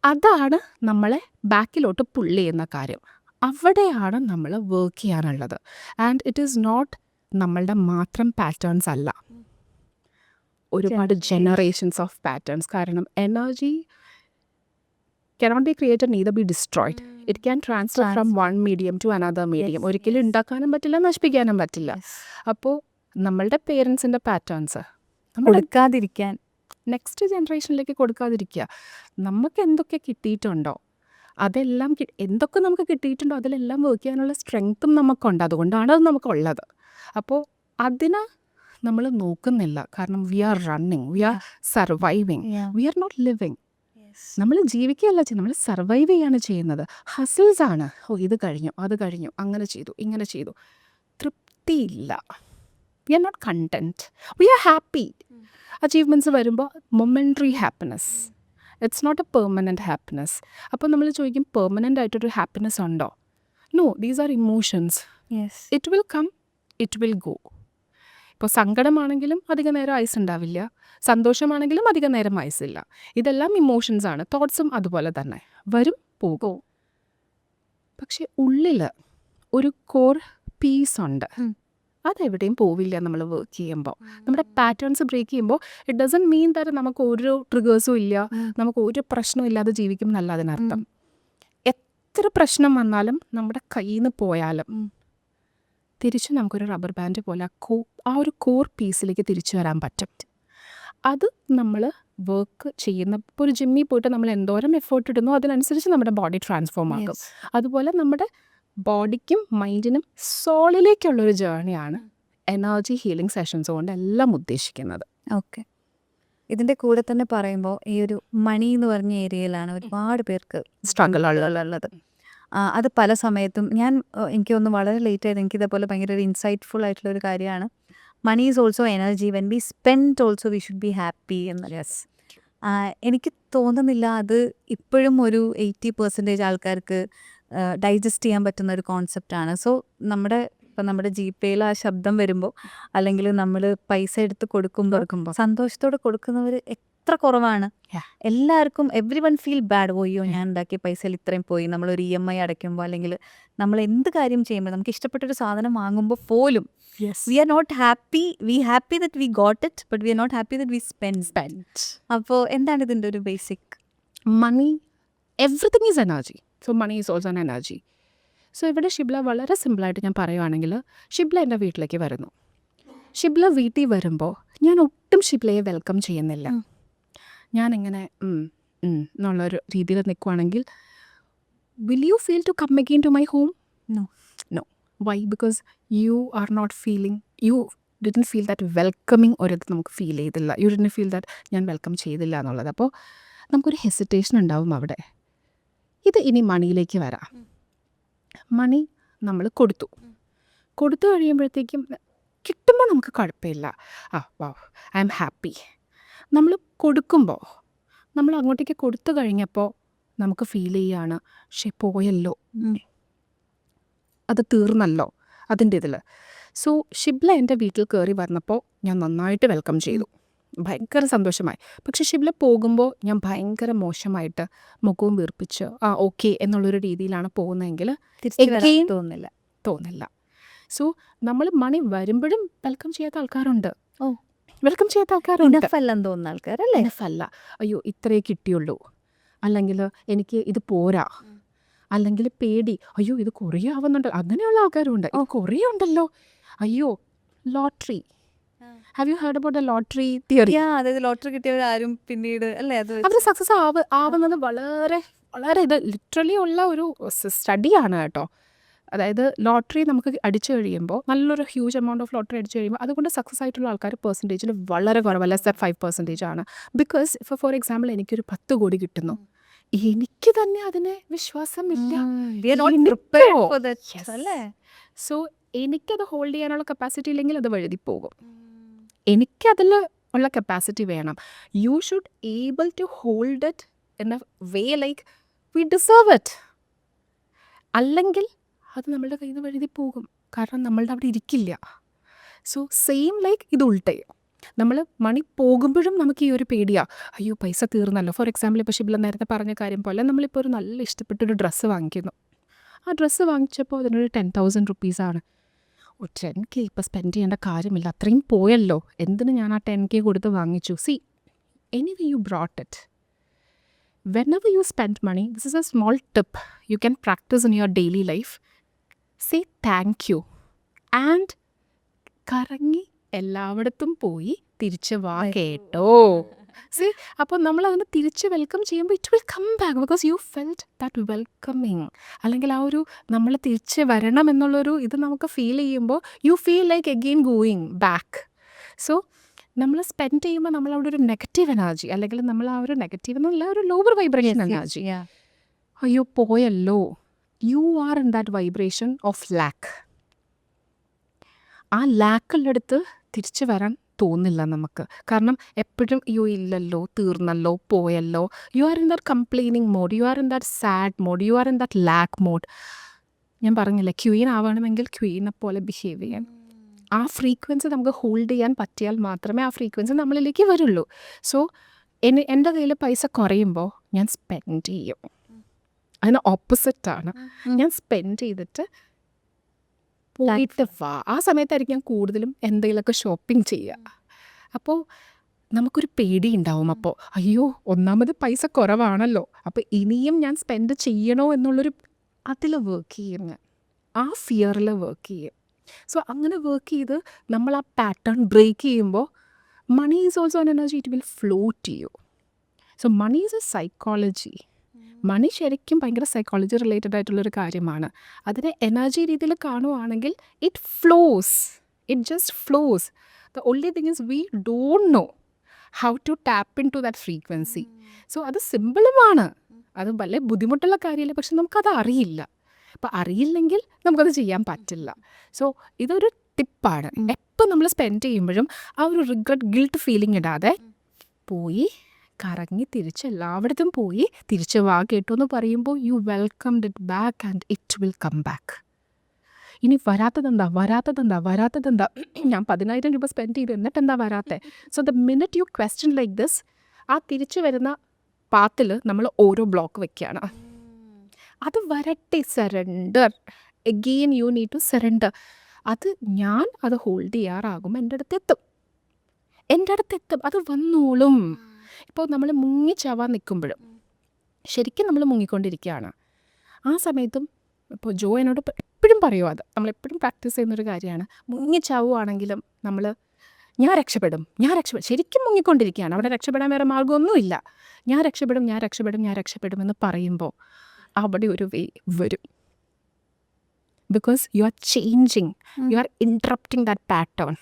അതാണ് നമ്മളെ ബാക്കിലോട്ട് പുള്ള് ചെയ്യുന്ന കാര്യം. അവിടെയാണ് നമ്മൾ വർക്ക് ചെയ്യാനുള്ളത്. ആൻഡ് ഇറ്റ് ഈസ് നോട്ട് നമ്മളുടെ മാത്രം പാറ്റേൺസ് അല്ല, ഒരുപാട് ജനറേഷൻസ് ഓഫ് പാറ്റേൺസ്. കാരണം energy cannot be created, neither be destroyed. It can transfer from one medium to another medium. ഒരിക്കലും ഉണ്ടാക്കാനും പറ്റില്ല, നശിപ്പിക്കാനും പറ്റില്ല. അപ്പോൾ നമ്മളുടെ പേരൻസിൻ്റെ പാറ്റേൺസ് കൊടുക്കാതിരിക്കാൻ, നെക്സ്റ്റ് ജനറേഷനിലേക്ക് കൊടുക്കാതിരിക്കുക. നമുക്ക് എന്തൊക്കെ കിട്ടിയിട്ടുണ്ടോ അതെല്ലാം, എന്തൊക്കെ നമുക്ക് കിട്ടിയിട്ടുണ്ടോ അതിലെല്ലാം വർക്ക് ചെയ്യാനുള്ള സ്ട്രെങ്ത്തും നമുക്കുണ്ട്, അതുകൊണ്ടാണ് അത് നമുക്കുള്ളത്. അപ്പോൾ അതിന് നമ്മൾ നോക്കുന്നില്ല. കാരണം we are running, we are surviving, we are not living. നമ്മൾ ജീവിക്കുകയല്ല ചെയ്യുന്നത്, നമ്മൾ സർവൈവ് ചെയ്യാണ് ചെയ്യുന്നത്. ഹസിൽസ് ആണ്. ഇത് കഴിഞ്ഞു, അത് കഴിഞ്ഞു, അങ്ങനെ ചെയ്തു, ഇങ്ങനെ ചെയ്തു. തൃപ്തിയില്ല. We are not content, we are happy. Achievements വരുമ്പോൾ momentary happiness, it's not a permanent happiness. അപ്പോൾ നമ്മൾ ചോദിക്കും, പെർമനൻ്റ് ആയിട്ടൊരു ഹാപ്പിനെസ് ഉണ്ടോ? No, these are emotions. It will come, it will go. ഇപ്പോൾ സങ്കടമാണെങ്കിലും അധിക നേരം ഐസ് ഉണ്ടാവില്ല, സന്തോഷമാണെങ്കിലും അധിക നേരം ഐസില്ല. ഇതെല്ലാം ഇമോഷൻസാണ്. തോട്ട്സും അതുപോലെ തന്നെ വരും പോകും. പക്ഷെ ഉള്ളിൽ ഒരു കോർ പീസ് ഉണ്ട്. അതെവിടെയും പോവില്ല. നമ്മൾ വർക്ക് ചെയ്യുമ്പോൾ, നമ്മുടെ പാറ്റേൺസ് ബ്രേക്ക് ചെയ്യുമ്പോൾ, ഇറ്റ് ഡസൻ മീൻ ദാറ്റ് നമുക്ക് ഒരു ട്രിഗേഴ്സും ഇല്ല, നമുക്ക് ഒരു പ്രശ്നവും ഇല്ലാതെ ജീവിക്കും എന്നല്ല അതിനർത്ഥം. എത്ര പ്രശ്നം വന്നാലും നമ്മുടെ കയ്യിൽ നിന്ന് പോയാലും തിരിച്ച് നമുക്കൊരു റബ്ബർ ബാൻഡ് പോലെ ആ ഒരു കോർ പീസിലേക്ക് തിരിച്ചു വരാൻ പറ്റും. അത് നമ്മൾ വർക്ക് ചെയ്യുന്ന, ഇപ്പോൾ ഒരു ജിമ്മിൽ പോയിട്ട് നമ്മൾ എന്തോരം എഫേർട്ട് ഇടുന്നു അതിനനുസരിച്ച് നമ്മുടെ ബോഡി ട്രാൻസ്ഫോം ആകും. അതുപോലെ നമ്മുടെ ബോഡിക്കും മൈൻഡിനും സോളിലേക്കുള്ളൊരു ജേർണിയാണ് എനർജി ഹീലിംഗ് സെഷൻസ് കൊണ്ട് എല്ലാം ഉദ്ദേശിക്കുന്നത്. ഓക്കെ. ഇതിൻ്റെ കൂടെ തന്നെ പറയുമ്പോൾ ഈ ഒരു മണി എന്ന് പറഞ്ഞ ഏരിയയിലാണ് ഒരുപാട് പേർക്ക് സ്ട്രഗിൾ ഉള്ളത്. അത് പല സമയത്തും എനിക്ക് തോന്നുന്നു വളരെ ലേറ്റ് ആയത്, എനിക്ക് ഇതേപോലെ ഭയങ്കര ഒരു ഇൻസൈറ്റ്ഫുൾ ആയിട്ടുള്ള ഒരു കാര്യമാണ്. Money is also energy, when we spend also we should be happy എന്ന്. എനിക്ക് തോന്നുന്നില്ല അത് ഇപ്പോഴും ഒരു 80% ആൾക്കാർക്ക് ഡൈജസ്റ്റ് ചെയ്യാൻ പറ്റുന്ന ഒരു കോൺസെപ്റ്റാണ്. സോ ഇപ്പം നമ്മുടെ ജിപേയിൽ ആ ശബ്ദം വരുമ്പോൾ, അല്ലെങ്കിൽ നമ്മൾ പൈസ എടുത്ത് കൊടുക്കുമ്പോൾ സന്തോഷത്തോടെ കൊടുക്കുന്നവർ എത്ര കുറവാണ്. എല്ലാവർക്കും എവ്രി വൺ ഫീൽ ബാഡ്. ഓയ്യോ, ഞാൻ ഉണ്ടാക്കിയ പൈസയിൽ ഇത്രയും പോയി. നമ്മളൊരു EMI അടയ്ക്കുമ്പോൾ, അല്ലെങ്കിൽ നമ്മൾ എന്ത് കാര്യം ചെയ്യുമ്പോൾ, നമുക്ക് ഇഷ്ടപ്പെട്ടൊരു സാധനം വാങ്ങുമ്പോൾ പോലും we are not happy. We happy that we got it, but we are not happy that we spend. അപ്പോൾ എന്താണ് ഇതിൻ്റെ ഒരു basic? Money, everything is energy. So money is also an energy. So ഇവിടെ ഷിബ്ല വളരെ സിമ്പിളായിട്ട് ഞാൻ പറയുവാണെങ്കിൽ, ഷിബ്ല എൻ്റെ വീട്ടിലേക്ക് വരുന്നു. ഷിബ്ല വീട്ടിൽ വരുമ്പോൾ ഞാൻ ഒട്ടും ഷിബ്ലയെ വെൽക്കം ചെയ്യുന്നില്ല. ഞാനിങ്ങനെ എന്നുള്ളൊരു രീതിയിൽ നിൽക്കുവാണെങ്കിൽ, will you feel to come again to my home? No. Why? Because you are not feeling, you didn't feel that welcoming ഒരിത് നമുക്ക് ഫീൽ ചെയ്തില്ല. യു ഡിഡൻ ഫീൽ ദാറ്റ് ഞാൻ വെൽക്കം ചെയ്തില്ല എന്നുള്ളത്. അപ്പോൾ നമുക്കൊരു ഹെസിറ്റേഷൻ ഉണ്ടാവും അവിടെ. ഇത് ഇനി മണിയിലേക്ക് വരാം. മണി നമ്മൾ കൊടുത്തു കഴിയുമ്പോഴത്തേക്കും കിട്ടുമ്പോൾ നമുക്ക് കുഴപ്പമില്ല. വാവ്, ഐ എം ഹാപ്പി. നമ്മൾ കൊടുക്കുമ്പോൾ, നമ്മൾ അങ്ങോട്ടേക്ക് കൊടുത്തു കഴിഞ്ഞപ്പോൾ നമുക്ക് ഫീൽ ചെയ്യുകയാണ്, പക്ഷേ പോയല്ലോ, അത് തീർന്നല്ലോ അതിൻ്റെ ഇതിൽ. സോ ഷിബ്ല എൻ്റെ വീട്ടിൽ കയറി വന്നപ്പോൾ ഞാൻ നന്നായിട്ട് വെൽക്കം ചെയ്തു, ഭയങ്കര സന്തോഷമായി. പക്ഷെ ഷിബ്ല പോകുമ്പോൾ ഞാൻ ഭയങ്കര മോശമായിട്ട് മുഖവും വീർപ്പിച്ച് ഓക്കെ എന്നുള്ളൊരു രീതിയിലാണ് പോകുന്നതെങ്കിൽ തോന്നില്ല. സോ നമ്മൾ മണി വരുമ്പോഴും വെൽക്കം ചെയ്യാത്ത ആൾക്കാരുണ്ട്. വെൽക്കം ചെയ്യാത്ത ആൾക്കാരുണ്ട്. തോന്നുന്ന ആൾക്കാരല്ലേ? അല്ല, അയ്യോ ഇത്രയേ കിട്ടിയുള്ളൂ, അല്ലെങ്കിൽ എനിക്ക് ഇത് പോരാ, അല്ലെങ്കിൽ പേടി, അയ്യോ ഇത് കുറേ ആവുന്നുണ്ടല്ലോ, അങ്ങനെയുള്ള ആൾക്കാരുണ്ട്. കുറേ ഉണ്ടല്ലോ, അയ്യോ lottery. Have you heard about the lottery theory? അതായത് ലോട്ടറി കിട്ടിയവരാരും പിന്നീട് അല്ലേ അവർ സക്സസ് ആവുന്നത് വളരെ വളരെ ഇത് ലിറ്ററലി ഉള്ള ഒരു സ്റ്റഡിയാണ് കേട്ടോ. അതായത് ലോട്ടറി നമുക്ക് അടിച്ചു കഴിയുമ്പോൾ, നല്ലൊരു ഹ്യൂജ് എമൗണ്ട് ഓഫ് ലോട്ടറി അടിച്ചു കഴിയുമ്പോൾ, അതുകൊണ്ട് സക്സസ് ആയിട്ടുള്ള ആൾക്കാർ പെർസെൻറ്റേജിൽ വളരെ കുറവ്, ലെസ് ദാൻ 5% ആണ്. ബിക്കോസ് ഫോർ എക്സാമ്പിൾ എനിക്കൊരു 10 കോടി കിട്ടുന്നു, എനിക്ക് തന്നെ അതിനെ വിശ്വാസമില്ല. സോ എനിക്കത് ഹോൾഡ് ചെയ്യാനുള്ള കപ്പാസിറ്റി ഇല്ലെങ്കിൽ അത് വഴുതി പോകും. എനിക്കതിൽ ഉള്ള കപ്പാസിറ്റി വേണം. You should able to hold it in a way like we deserve it. അല്ലെങ്കിൽ അത് നമ്മളുടെ കയ്യിൽ നിന്ന് വഴുതി പോകും, കാരണം നമ്മളുടെ അവിടെ ഇരിക്കില്ല. സോ സെയിം ലൈക്ക് ഇത് ഉൾട്ടേ, നമ്മൾ മണി പോകുമ്പോഴും നമുക്ക് ഈ ഒരു പേടിയാണ്, അയ്യോ പൈസ തീർന്നല്ലോ. ഫോർ എക്സാമ്പിൾ ഇപ്പോൾ ഷിബ്ല നേരത്തെ പറഞ്ഞ കാര്യം പോലെ, നമ്മളിപ്പോൾ ഒരു നല്ല ഇഷ്ടപ്പെട്ടൊരു ഡ്രസ്സ് വാങ്ങിക്കുന്നു. ആ ഡ്രസ്സ് വാങ്ങിച്ചപ്പോൾ അതിനൊരു 10,000 റുപ്പീസാണ്. 10K ഇപ്പോൾ സ്പെൻഡ് ചെയ്യേണ്ട കാര്യമില്ല, അത്രയും പോയല്ലോ, എന്തിന് ഞാൻ ആ 10K കൊടുത്ത് വാങ്ങിച്ചു. C, anyway you brought it. Whenever you spend money, this is a small tip you can practice in your daily life. Say thank you and കറങ്ങി എല്ലായിടത്തും പോയി തിരിച്ച് വാ കേട്ടോ. സി, അപ്പോൾ നമ്മൾ അതിന് തിരിച്ച് വെൽക്കം ചെയ്യുമ്പോൾ it will come back, because you felt that welcoming. അല്ലെങ്കിൽ ആ ഒരു നമ്മൾ തിരിച്ച് വരണം എന്നുള്ളൊരു ഇത് നമുക്ക് ഫീൽ ചെയ്യുമ്പോൾ you feel like again going back. So നമ്മൾ സ്പെൻഡ് ചെയ്യുമ്പോൾ നമ്മൾ അവിടെ ഒരു നെഗറ്റീവ് എനർജി അല്ലെങ്കിൽ നമ്മൾ ആ ഒരു നെഗറ്റീവ് എന്നുള്ള ഒരു ലോവർ വൈബ്രേഷൻ എനർജി അയ്യോ പോയല്ലോ, you are in that vibration of lakh. ആ ലാക്കുള്ളടുത്ത് തിരിച്ചു വരാൻ തോന്നില്ല നമുക്ക്. കാരണം എപ്പോഴും അയ്യോ ഇല്ലല്ലോ, തീർന്നല്ലോ, പോയല്ലോ. You are in that complaining mode, you are in that sad mode, you are in that lack mode. ഞാൻ പറഞ്ഞില്ലേ, ക്വീൻ ആവണമെങ്കിൽ ക്വീനെ പോലെ ബിഹേവ് ചെയ്യാൻ. ആ ഫ്രീക്വൻസി നമുക്ക് ഹോൾഡ് ചെയ്യാൻ പറ്റിയാൽ മാത്രമേ ആ ഫ്രീക്വൻസി നമ്മളിലേക്ക് വരുള്ളൂ. സോ എൻ്റെ കയ്യിൽ പൈസ കുറയുമ്പോൾ ഞാൻ സ്പെൻഡ് ചെയ്യും. അതിന് ഓപ്പോസിറ്റാണ്. ഞാൻ സ്പെൻഡ് ചെയ്തിട്ട് പോയിട്ട് വാ. ആ സമയത്തായിരിക്കും ഞാൻ കൂടുതലും എന്തെങ്കിലുമൊക്കെ ഷോപ്പിംഗ് ചെയ്യുക. അപ്പോൾ നമുക്കൊരു പേടി ഉണ്ടാവും. അപ്പോൾ അയ്യോ ഒന്നാമത് പൈസ കുറവാണല്ലോ, അപ്പോൾ ഇനിയും ഞാൻ സ്പെൻഡ് ചെയ്യണോ എന്നുള്ളൊരു അതിൽ വർക്ക് ചെയ്യും. ഞാൻ ആ ഫിയറിൽ വർക്ക് ചെയ്യും. സോ അങ്ങനെ വർക്ക് ചെയ്ത് നമ്മൾ ആ പാറ്റേൺ ബ്രേക്ക് ചെയ്യുമ്പോൾ money is also an energy, it will flow to you. So money is a psychology. Money ശരിക്കും ഭയങ്കര സൈക്കോളജി റിലേറ്റഡ് ആയിട്ടുള്ളൊരു കാര്യമാണ്. അതിനെ എനർജി രീതിയിൽ കാണുവാണെങ്കിൽ it flows, it just flows. The only thing is we don't know how to tap in to that frequency. So അത് സിമ്പിളുമാണ്, അത് വളരെ ബുദ്ധിമുട്ടുള്ള കാര്യമല്ല, പക്ഷെ നമുക്കത് അറിയില്ല. അപ്പോൾ അറിയില്ലെങ്കിൽ നമുക്കത് ചെയ്യാൻ പറ്റില്ല. സോ ഇതൊരു ടിപ്പാണ്. എപ്പോൾ നമ്മൾ സ്പെൻഡ് ചെയ്യുമ്പോഴും ആ ഒരു റിഗ്രറ്റ് ഗിൽട്ട് ഫീലിംഗ് ഇടാതെ പോയി കറങ്ങി തിരിച്ച് എല്ലായിടത്തും പോയി തിരിച്ച് വാ കേട്ടോ എന്ന് പറയുമ്പോൾ you welcomed it back and it will come back. ഇനി വരാത്തതെന്താ ഞാൻ 10,000 രൂപ സ്പെൻഡ് ചെയ്തു എന്നിട്ട് എന്താ വരാത്തത്? So the minute you question like this, ആ തിരിച്ചു വരുന്ന പാത്തിൽ നമ്മൾ ഓരോ ബ്ലോക്ക് വെക്കുകയാണ്. അത് വരട്ടെ, surrender. Again you need to surrender. ഞാൻ അത് ഹോൾഡ് ചെയ്യാറാകുമ്പോൾ എൻ്റെ അടുത്തെത്തും, അത് വന്നോളും. ഇപ്പോൾ നമ്മൾ മുങ്ങിച്ചാവാൻ നിൽക്കുമ്പോഴും ശരിക്കും നമ്മൾ മുങ്ങിക്കൊണ്ടിരിക്കുകയാണ്. ആ സമയത്തും ഇപ്പോൾ ജോ എന്നോട് എപ്പോഴും പറയുമോ, അത് നമ്മളെപ്പോഴും പ്രാക്ടീസ് ചെയ്യുന്നൊരു കാര്യമാണ്. മുങ്ങിച്ചാവുകയാണെങ്കിലും ഞാൻ രക്ഷപ്പെടും ശരിക്കും മുങ്ങിക്കൊണ്ടിരിക്കുകയാണ്, അവിടെ രക്ഷപ്പെടാൻ വേറെ മാർഗ്ഗമൊന്നുമില്ല. ഞാൻ രക്ഷപ്പെടും എന്ന് പറയുമ്പോൾ അവിടെ ഒരു വേ വരും. Because you R changing, you are interrupting that pattern.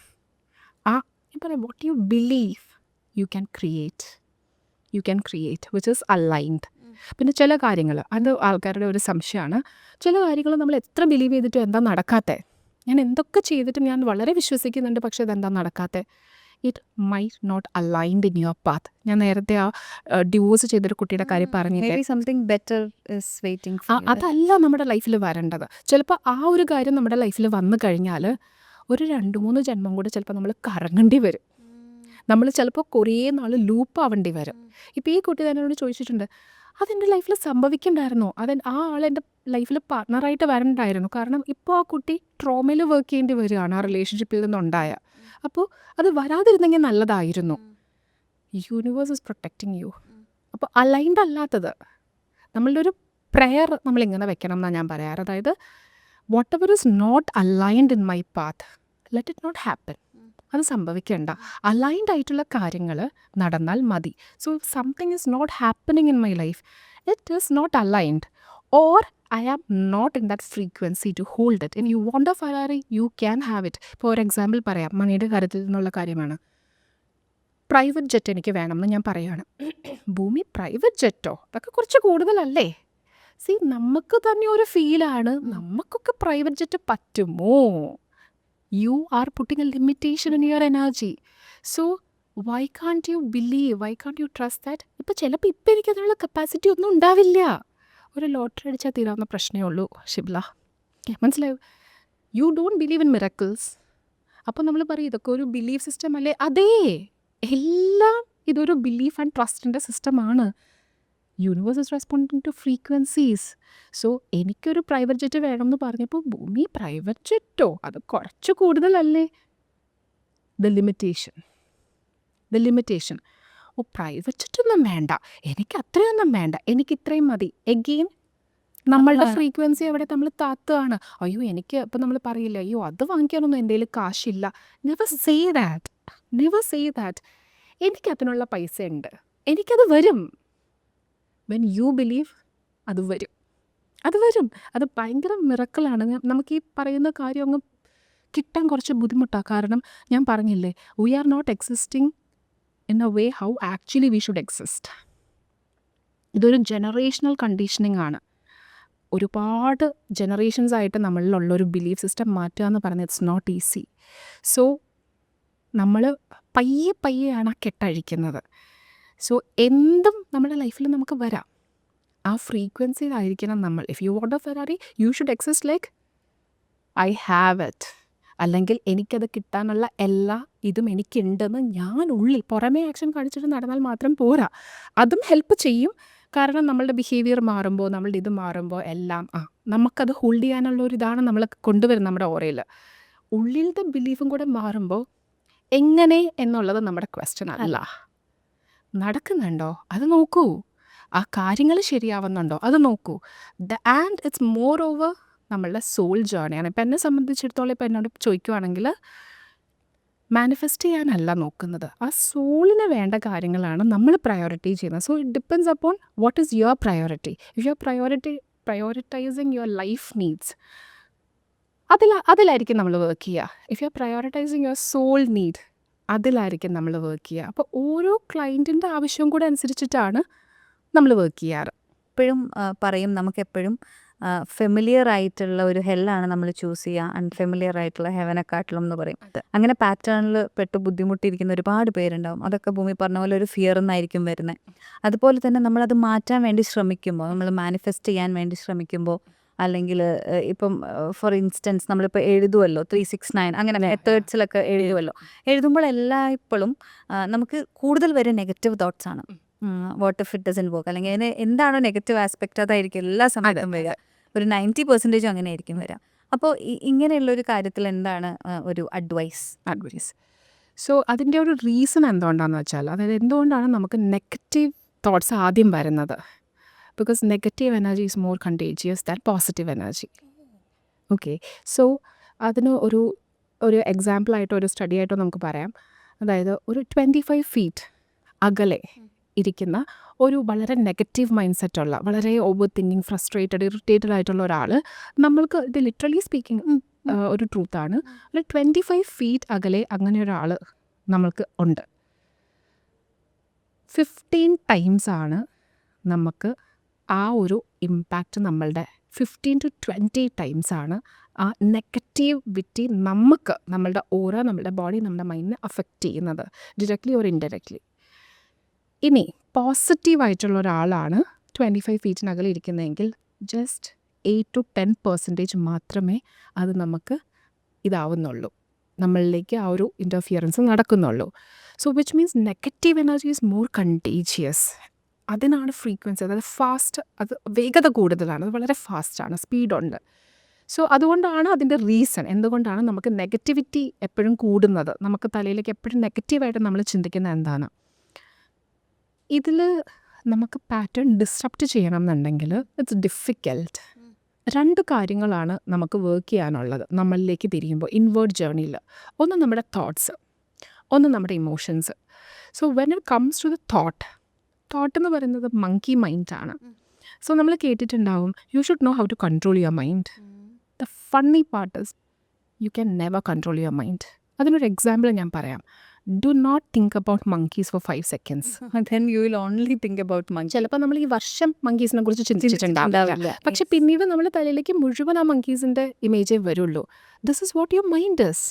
ഞാൻ പറയാം, what you believe you can create which is aligned. പിന്നെ ചില കാര്യങ്ങൾ, അത് ആൾക്കാരുടെ ഒരു സംശയമാണ്, ചില കാര്യങ്ങൾ നമ്മൾ എത്ര ബിലീവ് ചെയ്തിട്ടും എന്താ നടക്കാത്തത്. ഞാൻ എന്തൊക്കെ ചെയ്തിട്ടും ഞാൻ വളരെ വിശ്വസിക്കുന്നുണ്ട്, പക്ഷേ ഇതെന്താ നടക്കാത്തത്? It might not aligned in your path. ഞാൻ നേരത്തെ ആ ഡിവോഴ്സ് ചെയ്തൊരു കുട്ടിയുടെ കാര്യം പറഞ്ഞില്ലേ, അതല്ല നമ്മുടെ ലൈഫിൽ വരേണ്ടത്. ചിലപ്പോൾ ആ ഒരു കാര്യം നമ്മുടെ ലൈഫിൽ വന്നു കഴിഞ്ഞാൽ ഒരു 2-3 ജന്മം കൂടെ ചിലപ്പോൾ നമ്മൾ കറങ്ങേണ്ടി വരും. നമ്മൾ ചിലപ്പോൾ കുറേ നാൾ ലൂപ്പ് ആവേണ്ടി വരും. ഇപ്പോൾ ഈ കുട്ടി തന്നെ എന്നോട് ചോദിച്ചിട്ടുണ്ട്, അതെൻ്റെ ലൈഫിൽ സംഭവിക്കണ്ടായിരുന്നോ, ആ ആൾ എൻ്റെ ലൈഫിൽ പാർട്ട്ണറായിട്ട് വരണ്ടായിരുന്നു. കാരണം ഇപ്പോൾ ആ കുട്ടി ട്രോമയിൽ വർക്ക് ചെയ്യേണ്ടി വരികയാണ് ആ റിലേഷൻഷിപ്പിൽ നിന്നുണ്ടായ. അപ്പോൾ അത് വരാതിരുന്നെങ്കിൽ നല്ലതായിരുന്നു. Universe is protecting you. അപ്പോൾ അലൈൻഡ് അല്ലാത്തത് നമ്മളുടെ ഒരു പ്രെയർ നമ്മളിങ്ങനെ വെക്കണം എന്നാണ് ഞാൻ പറയാറ്. അതായത് whatever is not aligned in my path, let it not happen. അത് സംഭവിക്കേണ്ട. അലൈൻഡ് ആയിട്ടുള്ള കാര്യങ്ങൾ നടന്നാൽ മതി. So if something is not happening in my life, it is not aligned, or I am not in that frequency to hold it. And you want a Ferrari, you can have it. For example പറയാം, മണിയുടെ കാര്യത്തിൽ നിന്നുള്ള കാര്യമാണ്. Private jet എനിക്ക് വേണമെന്ന് ഞാൻ പറയുകയാണ്. ഭൂമി പ്രൈവറ്റ് ജെറ്റോ, അതൊക്കെ കുറച്ച് കൂടുതലല്ലേ? നമുക്ക് തന്നെ ഒരു ഫീലാണ്, നമുക്കൊക്കെ പ്രൈവറ്റ് ജെറ്റ് പറ്റുമോ? You are putting a limitation in your energy. So why can't you believe, why can't you trust that? ചിലപ്പോൾ ഇപ്പം എനിക്കതിനുള്ള കപ്പാസിറ്റി ഒന്നും ഉണ്ടാവില്ല. ഒരു ലോട്ടറി അടിച്ചാൽ തീരാവുന്ന പ്രശ്നമേ ഉള്ളൂ ഷിബ്ല, മനസ്സിലായോ? U don't believe in miracles. അപ്പോൾ നമ്മൾ പറയും ഇതൊക്കെ ഒരു ബിലീഫ് സിസ്റ്റം അല്ലേ? അതേ, എല്ലാം ഇതൊരു ബിലീഫ് ആൻഡ് ട്രസ്റ്റിൻ്റെ സിസ്റ്റമാണ്. Universe is responding to frequencies. So എനിക്കൊരു പ്രൈവറ്റ് ജെറ്റ് വേണമെന്ന് പറഞ്ഞപ്പോൾ ഭൂമി പ്രൈവറ്റ് ജെറ്റോ, അത് കുറച്ച് കൂടുതലല്ലേ? The limitation. ഓ പ്രൈവറ്റ് ജെറ്റൊന്നും വേണ്ട, എനിക്ക് അത്രയൊന്നും വേണ്ട, എനിക്ക് ഇത്രയും മതി. എഗെയിൻ നമ്മളുടെ ഫ്രീക്വൻസി അവിടെ നമ്മൾ താത്തുകയാണ്. അയ്യോ എനിക്ക് ഇപ്പം നമ്മൾ പറയില്ല, അയ്യോ അത് വാങ്ങിക്കാനൊന്നും എൻ്റെ കയ്യിൽ കാശില്ല. Never say that. എനിക്ക് അതിനുള്ള പൈസ ഉണ്ട്, എനിക്കത് വരും. വെൻ യു ബിലീവ്, അത് വരും. അത് ഭയങ്കര മിറക്കിളാണ്. നമുക്ക് ഈ പറയുന്ന കാര്യം അങ്ങ് കിട്ടാൻ കുറച്ച് ബുദ്ധിമുട്ടാണ്. കാരണം ഞാൻ പറഞ്ഞില്ലേ, we are not existing in a way how actually we should exist. ഇതൊരു ജനറേഷണൽ കണ്ടീഷനിങ് ആണ്. ഒരുപാട് ജനറേഷൻസ് ആയിട്ട് നമ്മളിലുള്ളൊരു ബിലീഫ് സിസ്റ്റം മാറ്റുക എന്ന് പറയുന്നത് ഇറ്റ്സ് നോട്ട് ഈസി. സോ നമ്മൾ പയ്യെയാണ് ആ കെട്ടഴിക്കുന്നത്. സോ എന്തും നമ്മുടെ ലൈഫിൽ നമുക്ക് വരാം. ആ ഫ്രീക്വൻസിയിലായിരിക്കണം നമ്മൾ. If you want A Ferrari you should exist like I have it. അല്ലെങ്കിൽ എനിക്കത് കിട്ടാനുള്ള എല്ലാ ഇതും എനിക്കുണ്ടെന്ന് ഞാൻ ഉള്ളിൽ പുറമേ ആക്ഷൻ കാണിച്ചിട്ട് നടന്നാൽ മാത്രം പോരാ. അതും ഹെൽപ്പ് ചെയ്യും. കാരണം നമ്മളുടെ ബിഹേവിയർ മാറുമ്പോൾ, നമ്മളുടെ ഇത് മാറുമ്പോൾ എല്ലാം നമുക്കത് ഹോൾഡ് ചെയ്യാനുള്ള ഒരു ഇതാണ് നമ്മൾ കൊണ്ടുവരുന്നത് നമ്മുടെ ഓറയിൽ. ഉള്ളിലത്തെ ബിലീഫും കൂടെ മാറുമ്പോൾ എങ്ങനെ എന്നുള്ളത് നമ്മുടെ ക്വസ്റ്റ്യൻ അല്ല. നടക്കുന്നുണ്ടോ അത് നോക്കൂ. ആ കാര്യങ്ങൾ ശരിയാവുന്നുണ്ടോ അത് നോക്കൂ. ആൻഡ് ഇറ്റ്സ് മോർ ഓവർ നമ്മളുടെ സോൾ ജേർണിയാണ്. ഇപ്പം എന്നെ സംബന്ധിച്ചിടത്തോളം ഇപ്പം എന്നോട് ചോദിക്കുവാണെങ്കിൽ മാനിഫെസ്റ്റ് ചെയ്യാനല്ല നോക്കുന്നത്, ആ സോളിന് വേണ്ട കാര്യങ്ങളാണ് നമ്മൾ പ്രയോറിറ്റി ചെയ്യുന്നത്. So it depends upon what is your priority. If you are prioritizing your life needs, അതിലായിരിക്കും നമ്മൾ വർക്ക് ചെയ്യുക. If you are prioritizing your soul need, അതിലായിരിക്കും നമ്മൾ വർക്ക് ചെയ്യുക. അപ്പോൾ ഓരോ ക്ലയൻറ്റിൻ്റെ ആവശ്യവും കൂടെ അനുസരിച്ചിട്ടാണ് നമ്മൾ വർക്ക് ചെയ്യാറ്. എപ്പോഴും പറയും നമുക്കെപ്പോഴും ഫെമിലിയർ ആയിട്ടുള്ള ഒരു ഹെല്ലാണ് നമ്മൾ ചൂസ് ചെയ്യുക, അൺഫെമിലിയർ ആയിട്ടുള്ള ഹെവനെക്കാട്ടിലും എന്ന് പറയും. അങ്ങനെ പാറ്റേണിൽ പെട്ട് ബുദ്ധിമുട്ടിയിരിക്കുന്ന ഒരുപാട് പേരുണ്ടാവും. അതൊക്കെ ഭൂമി പറഞ്ഞ പോലെ ഒരു ഫിയർ എന്നായിരിക്കും വരുന്നത്. അതുപോലെ തന്നെ നമ്മളത് മാറ്റാൻ വേണ്ടി ശ്രമിക്കുമ്പോൾ, നമ്മൾ മാനിഫെസ്റ്റ് ചെയ്യാൻ വേണ്ടി ശ്രമിക്കുമ്പോൾ, അല്ലെങ്കിൽ ഇപ്പം ഫോർ ഇൻസ്റ്റൻസ് നമ്മളിപ്പോൾ എഴുതുമല്ലോ 369 അങ്ങനെ മെത്തേഡ്സിലൊക്കെ എഴുതുമല്ലോ. എഴുതുമ്പോൾ എല്ലായ്പ്പോഴും നമുക്ക് കൂടുതൽ വരെ നെഗറ്റീവ് തോട്ട്സ് ആണ്. What if it doesn't work, അല്ലെങ്കിൽ അതിന് എന്താണോ നെഗറ്റീവ് ആസ്പെക്റ്റ് അതായിരിക്കും എല്ലാ സമയത്തും വരിക. ഒരു 90% അങ്ങനെ ആയിരിക്കും വരിക. അപ്പോൾ ഇങ്ങനെയുള്ളൊരു കാര്യത്തിൽ എന്താണ് ഒരു അഡ്വൈസ്? സോ അതിൻ്റെ ഒരു റീസൺ എന്തുകൊണ്ടാണെന്ന് വെച്ചാൽ, അതായത് എന്തുകൊണ്ടാണ് നമുക്ക് നെഗറ്റീവ് തോട്ട്സ് ആദ്യം വരുന്നത്? Because negative energy is more contagious than positive energy. Okay, so അതിന് ഒരു എക്സാമ്പിളായിട്ടോ ഒരു സ്റ്റഡി ആയിട്ടോ നമുക്ക് പറയാം. അതായത് ഒരു 25 feet അകലെ ഇരിക്കുന്ന ഒരു വളരെ നെഗറ്റീവ് മൈൻഡ് സെറ്റുള്ള, വളരെ ഓവർ തിങ്കിങ്, ഫ്രസ്ട്രേറ്റഡ്, ഇറിറ്റേറ്റഡ് ആയിട്ടുള്ള ഒരാൾ, നമ്മൾക്ക് ഇത് ലിറ്ററലി സ്പീക്കിംഗ് ഒരു ട്രൂത്താണ്, ഒരു 25 feet അകലെ അങ്ങനെ ഒരാൾ നമ്മൾക്ക് ഉണ്ട്. 15 times ആണ് നമുക്ക് ആ ഒരു ഇമ്പാക്റ്റ്, നമ്മളുടെ 15 to 20 times ആണ് ആ നെഗറ്റീവിറ്റി നമുക്ക് നമ്മളുടെ ഓറ, നമ്മുടെ ബോഡി, നമ്മുടെ മൈൻഡിനെ അഫക്റ്റ് ചെയ്യുന്നത്, ഡിറക്ട്ലി ഓർ ഇൻഡയറക്ട്ലി. ഇനി പോസിറ്റീവായിട്ടുള്ള ഒരാളാണ് 25 feetനകലെ ഇരിക്കുന്നതെങ്കിൽ ജസ്റ്റ് 8 to 10% മാത്രമേ അത് നമുക്ക് ഇതാവുന്നുള്ളൂ, നമ്മളിലേക്ക് ആ ഒരു ഇൻ്റർഫിയറൻസ് നടക്കുന്നുള്ളൂ. So which means negative energy is more contagious. അതിനാണ് ഫ്രീക്വൻസി, അതായത് ഫാസ്റ്റ്, അത് വേഗത കൂടുതലാണ്, അത് വളരെ ഫാസ്റ്റാണ്, സ്പീഡുണ്ട്. സോ അതുകൊണ്ടാണ് അതിൻ്റെ റീസൺ, എന്തുകൊണ്ടാണ് നമുക്ക് നെഗറ്റിവിറ്റി എപ്പോഴും കൂടുന്നത്, നമുക്ക് തലയിലേക്ക് എപ്പോഴും നെഗറ്റീവായിട്ട് നമ്മൾ ചിന്തിക്കുന്നത് എന്താണ്. ഇതിൽ നമുക്ക് പാറ്റേൺ ഡിസ്റപ്റ്റ് ചെയ്യണം എന്നുണ്ടെങ്കിൽ ഇറ്റ്സ് ഡിഫിക്കൽട്ട്. 2 കാര്യങ്ങളാണ് നമുക്ക് വർക്ക് ചെയ്യാനുള്ളത് നമ്മളിലേക്ക് തിരിയുമ്പോൾ ഇൻവേർഡ് ജേർണിയിൽ. ഒന്ന് നമ്മുടെ തോട്ട്സ്, ഒന്ന് നമ്മുടെ emotions. So when it comes to the thought എന്ന് പറയുന്നത് മങ്കി മൈൻഡാണ്. സോ നമ്മൾ കേട്ടിട്ടുണ്ടാവും, you should know how to control your mind. The funny part is you can never control your mind. അതിനൊരു എക്സാമ്പിൾ ഞാൻ പറയാം. Do not think about monkeys for 5 seconds. Then you will only think about monkeys. ചിലപ്പോൾ നമ്മൾ ഈ വർഷം മങ്കീസിനെ കുറിച്ച് ചിന്തിച്ചിട്ടുണ്ടാവില്ല, പക്ഷെ പിന്നീട് നമ്മുടെ തലയിലേക്ക് മുഴുവൻ ആ മങ്കീസിൻ്റെ ഇമേജേ വരുള്ളൂ. This is what your mind is.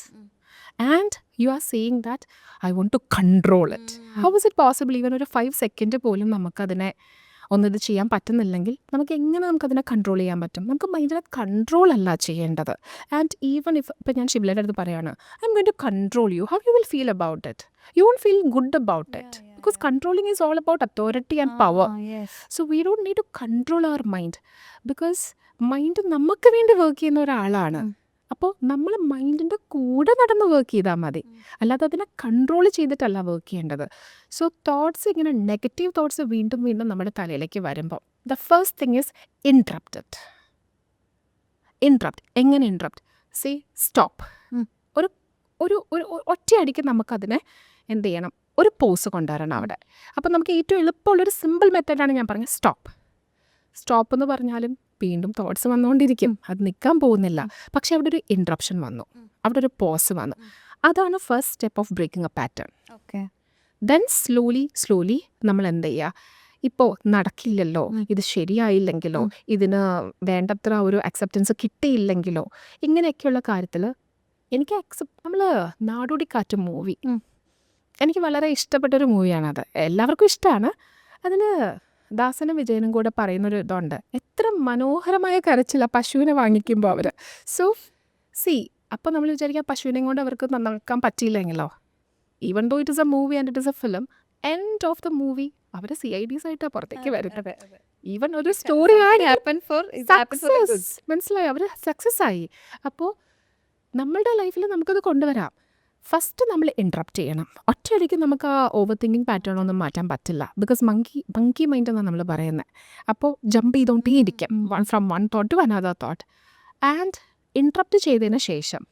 And you are saying that I want to control it. How is it possible? Even ഒരു 5 second പോലും നമുക്കതിനെ ഒന്നിത് ചെയ്യാൻ പറ്റുന്നില്ലെങ്കിൽ നമുക്കതിനെ കൺട്രോൾ ചെയ്യാൻ പറ്റും? നമുക്ക് മൈൻഡിനെ കൺട്രോൾ അല്ല ചെയ്യേണ്ടത്. ആൻഡ് ഈവൻ ഇപ്പം ഞാൻ ഷിബ്ലയുടെ അടുത്ത് പറയുകയാണ്, I am going to control you, how you will feel about it? You won't feel good about it, because controlling is all about authority and power. So we don't need to control our mind, because mind നമുക്ക് വേണ്ടി work ചെയ്യുന്ന ഒരാളാണ്. അപ്പോൾ നമ്മൾ മൈൻഡിൻ്റെ കൂടെ നടന്ന് work ചെയ്താൽ മതി, അല്ലാതെ അതിനെ കൺട്രോൾ ചെയ്തിട്ടല്ല വർക്ക് ചെയ്യേണ്ടത്. സോ തോട്ട്സ്, ഇങ്ങനെ നെഗറ്റീവ് തോട്ട്സ് വീണ്ടും വീണ്ടും നമ്മുടെ തലയിലേക്ക് വരുമ്പോൾ the first thing is interrupt. എങ്ങനെ ഇൻട്രപ്റ്റ്? Say stop. ഒരു ഒറ്റയടിക്ക് നമുക്കതിനെ എന്ത് ചെയ്യണം? ഒരു പോസ് കൊണ്ടുവരണം അവിടെ. അപ്പം നമുക്ക് ഏറ്റവും എളുപ്പമുള്ളൊരു സിമ്പിൾ മെത്തേഡാണ് ഞാൻ പറഞ്ഞത് സ്റ്റോപ്പ് എന്ന് പറഞ്ഞാലും വീണ്ടും തോട്ട്സ് വന്നുകൊണ്ടിരിക്കും, അത് നിൽക്കാൻ പോകുന്നില്ല. പക്ഷെ അവിടെ ഒരു ഇൻട്രപ്ഷൻ വന്നു, അവിടെ ഒരു പോസ് വന്നു. അതാണ് first step of breaking a pattern. Okay. Then slowly നമ്മൾ എന്ത് ചെയ്യുക, ഇപ്പോൾ നടക്കില്ലല്ലോ, ഇത് ശരിയായില്ലെങ്കിലോ, ഇതിന് വേണ്ടത്ര ഒരു അക്സെപ്റ്റൻസ് കിട്ടിയില്ലെങ്കിലോ, ഇങ്ങനെയൊക്കെയുള്ള കാര്യത്തിൽ എനിക്ക് നമ്മൾ നാടോടിക്കാറ്റ് മൂവി എനിക്ക് വളരെ ഇഷ്ടപ്പെട്ടൊരു മൂവിയാണത്. എല്ലാവർക്കും ഇഷ്ടമാണ്. അതിൽ ദാസനും വിജയനും കൂടെ പറയുന്നൊരു ഇതുണ്ട്, എത്ര മനോഹരമായ കരച്ചില്ല പശുവിനെ വാങ്ങിക്കുമ്പോൾ അവർ. സോ അപ്പോൾ നമ്മൾ വിചാരിക്കുക പശുവിനെയും കൊണ്ട് അവർക്ക് നന്നാക്കാൻ പറ്റിയില്ലെങ്കിലോ. Even though it is a movie and it is a film, end of the movie അവർ CIDs ആയിട്ടാണ് പുറത്തേക്ക് വരുന്നത്. ഈവൻ ഒരു സ്റ്റോറി മനസ്സിലായി, അവർ സക്സസ് ആയി. അപ്പോൾ നമ്മളുടെ ലൈഫിൽ നമുക്കത് കൊണ്ടുവരാം. ഫസ്റ്റ് നമ്മൾ ഇൻട്രപ്റ്റ് ചെയ്യണം. ഒറ്റയടിക്ക് നമുക്ക് ആ ഓവർ തിങ്കിങ് പാറ്റേൺ ഒന്നും മാറ്റാൻ പറ്റില്ല. ബിക്കോസ് മങ്കി മൈൻഡ് എന്നാണ് നമ്മൾ പറയുന്നത്. അപ്പോൾ ജമ്പ് ചെയ്തുകൊണ്ടേ ഇരിക്കാം from one thought to another thought. And interrupt ചെയ്തതിന് ശേഷം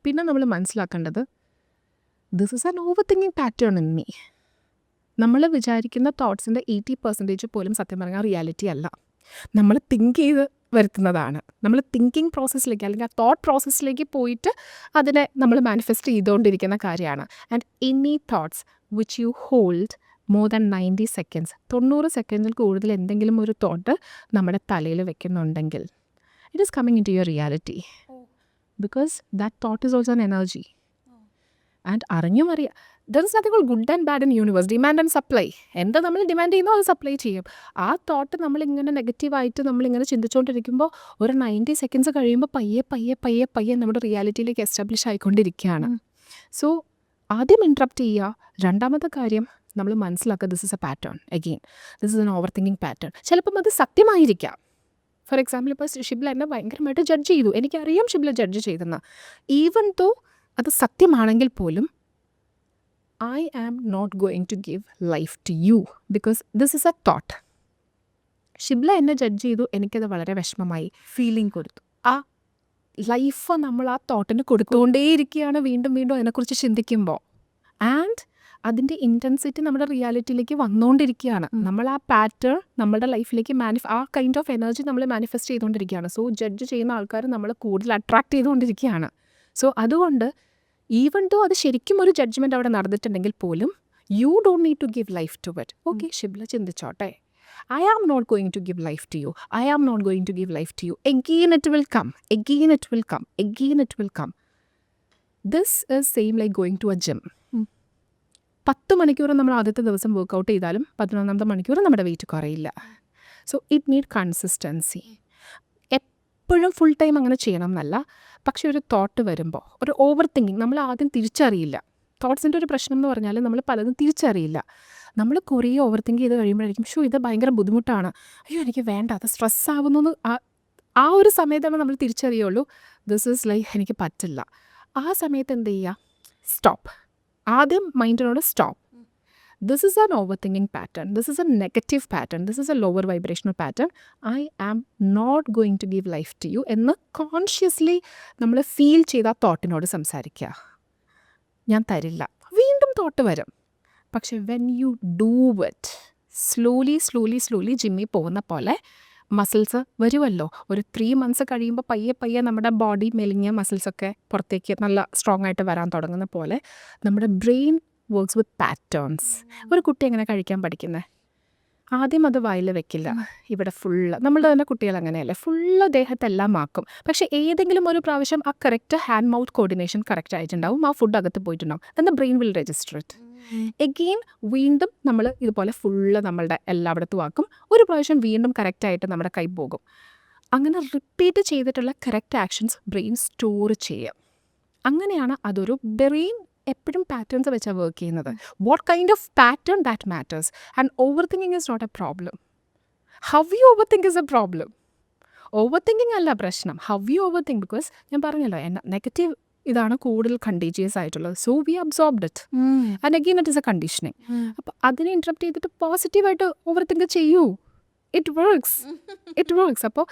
പിന്നെ നമ്മൾ മനസ്സിലാക്കേണ്ടത് this is an over thinking pattern in me. നമ്മൾ വിചാരിക്കുന്ന തോട്ട്സിൻ്റെ 80% പോലും സത്യം പറഞ്ഞാൽ റിയാലിറ്റി അല്ല, നമ്മൾ തിങ്ക് ചെയ്ത് വരുത്തുന്നതാണ്. നമ്മൾ തിങ്കിങ് പ്രോസസ്സിലേക്ക് അല്ലെങ്കിൽ ആ തോട്ട് പ്രോസസ്സിലേക്ക് പോയിട്ട് അതിനെ നമ്മൾ മാനിഫെസ്റ്റ് ചെയ്തുകൊണ്ടിരിക്കുന്ന കാര്യമാണ്. And any thoughts which you hold more than 90 seconds, 90 സെക്കൻഡിൽ കൂടുതൽ എന്തെങ്കിലും ഒരു തോട്ട് നമ്മുടെ തലയിൽ വെക്കുന്നുണ്ടെങ്കിൽ it is coming in to your reality. Because that thought is also an energy. And അറിഞ്ഞും അറിയാം, there is nothing called good and bad in universe. Demand and supply. എന്താ നമ്മൾ ഡിമാൻഡ് ചെയ്യുന്നോ അത് സപ്ലൈ ചെയ്യും. ആ തോട്ട് നമ്മളിങ്ങനെ നെഗറ്റീവായിട്ട് നമ്മളിങ്ങനെ ചിന്തിച്ചുകൊണ്ടിരിക്കുമ്പോൾ ഒരു 90 സെക്കൻഡ്സ് കഴിയുമ്പോൾ പയ്യെ നമ്മുടെ റിയാലിറ്റിയിലേക്ക് എസ്റ്റാബ്ലിഷ് ആയിക്കൊണ്ടിരിക്കുകയാണ്. സോ ആദ്യം ഇൻട്രപ്റ്റ് ചെയ്യുക. രണ്ടാമത്തെ കാര്യം നമ്മൾ മനസ്സിലാക്കുക, this is A pattern. Again this is an over thinking pattern. ചിലപ്പം അത് സത്യമായിരിക്കാം. ഫോർ എക്സാമ്പിൾ ഇപ്പോൾ ഷിബ്ല എന്നെ ഭയങ്കരമായിട്ട് ജഡ്ജ് ചെയ്തു, എനിക്കറിയാം ഷിബ്ല ജഡ്ജ് ചെയ്തെന്ന്. ഈവൻ ദോ അത് സത്യമാണെങ്കിൽ പോലും I am not going to give life to you because this is a thought. Shibla എന്നെ ജഡ്ജ് ചെയ്തു, എനിക്കത് വളരെ വിഷമമായി, ഫീലിംഗ് കൊടുത്തു. ആ ലൈഫ് നമ്മൾ ആ തോട്ടിന് കൊടുത്തുകൊണ്ടേയിരിക്കുകയാണ് വീണ്ടും വീണ്ടും അതിനെക്കുറിച്ച് ചിന്തിക്കുമ്പോൾ. ആൻഡ് അതിൻ്റെ ഇൻറ്റൻസിറ്റി നമ്മുടെ റിയാലിറ്റിയിലേക്ക് വന്നുകൊണ്ടിരിക്കുകയാണ്. നമ്മൾ ആ പാറ്റേൺ നമ്മുടെ ലൈഫിലേക്ക് ആ കൈൻഡ് ഓഫ് എനർജി നമ്മൾ മാനിഫെസ്റ്റ് ചെയ്തുകൊണ്ടിരിക്കുകയാണ്. സോ ജഡ്ജ് ചെയ്യുന്ന ആൾക്കാർ നമ്മൾ കൂടുതൽ അട്രാക്ട് ചെയ്തുകൊണ്ടിരിക്കുകയാണ്. സോ അതുകൊണ്ട് ഈവൻ ദോ അത് ശരിക്കും ഒരു ജഡ്ജ്മെൻറ്റ് അവിടെ നടന്നിട്ടുണ്ടെങ്കിൽ പോലും you don't need to give life to it. Okay, Shibla ചിന്തിച്ചോട്ടെ, I am not going to give life to you, I am not going to give life to you. Again it will come, again it will come, again it will come. This is same like going to a gym. 10 മണിക്കൂർ നമ്മൾ ആദ്യത്തെ ദിവസം workout ചെയ്താലും 11ാമത്തെ മണിക്കൂർ നമ്മുടെ weight കുറയില്ല. So it need consistency. എപ്പോഴും ഫുൾ ടൈം അങ്ങനെ ചെയ്യണം എന്നല്ല. പക്ഷേ ഒരു തോട്ട് വരുമ്പോൾ ഒരു ഓവർ തിങ്കിങ് നമ്മൾ ആദ്യം തിരിച്ചറിയില്ല. തോട്ട്സിൻ്റെ ഒരു പ്രശ്നം എന്ന് പറഞ്ഞാൽ നമ്മൾ പലതും തിരിച്ചറിയില്ല. നമ്മൾ കുറേ ഓവർ തിങ്ക് ചെയ്ത് കഴിയുമ്പോഴായിരിക്കും ഇത് ഭയങ്കര ബുദ്ധിമുട്ടാണ്, അയ്യോ എനിക്ക് വേണ്ട, അത് സ്ട്രെസ് ആവുന്നു. ആ ഒരു സമയത്താണ് നമ്മൾ തിരിച്ചറിയുള്ളൂ ദിസ് ഈസ് ലൈക്ക് എനിക്ക് പറ്റില്ല. ആ സമയത്ത് എന്ത് ചെയ്യുക, സ്റ്റോപ്പ്. ആദ്യം മൈൻഡിനോട് stop. This is an overthinking pattern. This is a negative pattern. This is a lower vibrational pattern. I am not going to give life to you എന്ന് കോൺഷ്യസ്ലി നമ്മൾ feel ചെയ്ത ആ തോട്ടിനോട് സംസാരിക്കുക. ഞാൻ തരില്ല. വീണ്ടും തോട്ട് വരും. പക്ഷെ when you do it slowly ജിമ്മിൽ പോകുന്ന പോലെ മസിൽസ് വരുമല്ലോ. ഒരു 3 months കഴിയുമ്പോൾ പയ്യെ നമ്മുടെ ബോഡി മെലിഞ്ഞ മസിൽസൊക്കെ പുറത്തേക്ക് നല്ല സ്ട്രോങ് ആയിട്ട് വരാൻ തുടങ്ങുന്ന പോലെ നമ്മുടെ ബ്രെയിൻ വർക്ക്സ് വിത്ത് പാറ്റേൺസ്. ഒരു കുട്ടി എങ്ങനെ കഴിക്കാൻ പഠിക്കുന്നത്? ആദ്യം അത് വായിൽ വെക്കില്ല, ഇവിടെ ഫുള്ള് നമ്മളുടെ തന്നെ കുട്ടികൾ അങ്ങനെയല്ലേ, ഫുള്ള് ദേഹത്തെല്ലാം ആക്കും. പക്ഷേ ഏതെങ്കിലും ഒരു പ്രാവശ്യം ആ correct hand mouth coordination correct ആയിട്ടുണ്ടാവും, ആ ഫുഡ് അകത്ത് പോയിട്ടുണ്ടാവും. Then the brain will register it. Again വീണ്ടും നമ്മൾ ഇതുപോലെ ഫുള്ള് നമ്മളുടെ എല്ലായിടത്തും ആക്കും. ഒരു പ്രാവശ്യം വീണ്ടും കറക്റ്റായിട്ട് നമ്മുടെ കൈ പോകും. അങ്ങനെ റിപ്പീറ്റ് ചെയ്തിട്ടുള്ള കറക്റ്റ് ആക്ഷൻസ് ബ്രെയിൻ സ്റ്റോർ ചെയ്യും. അങ്ങനെയാണ് അതൊരു ബ്രെയിൻ എപ്പോഴും പാറ്റേൺസ് വെച്ചാണ് വർക്ക് ചെയ്യുന്നത്. What kind of pattern that matters. And over thinking is not a problem. How you over think is a problem. Over thinking അല്ല പ്രശ്നം, how you over think. Because ഞാൻ പറഞ്ഞല്ലോ നെഗറ്റീവ് ഇതാണ് കൂടുതൽ contagious ആയിട്ടുള്ളത്. So we absorbed it and again it is a conditioning. അപ്പോൾ അതിനെ interrupt ചെയ്തിട്ട് പോസിറ്റീവായിട്ട് ഓവർ തിങ്ക് ചെയ്യൂ. It works. അപ്പോൾ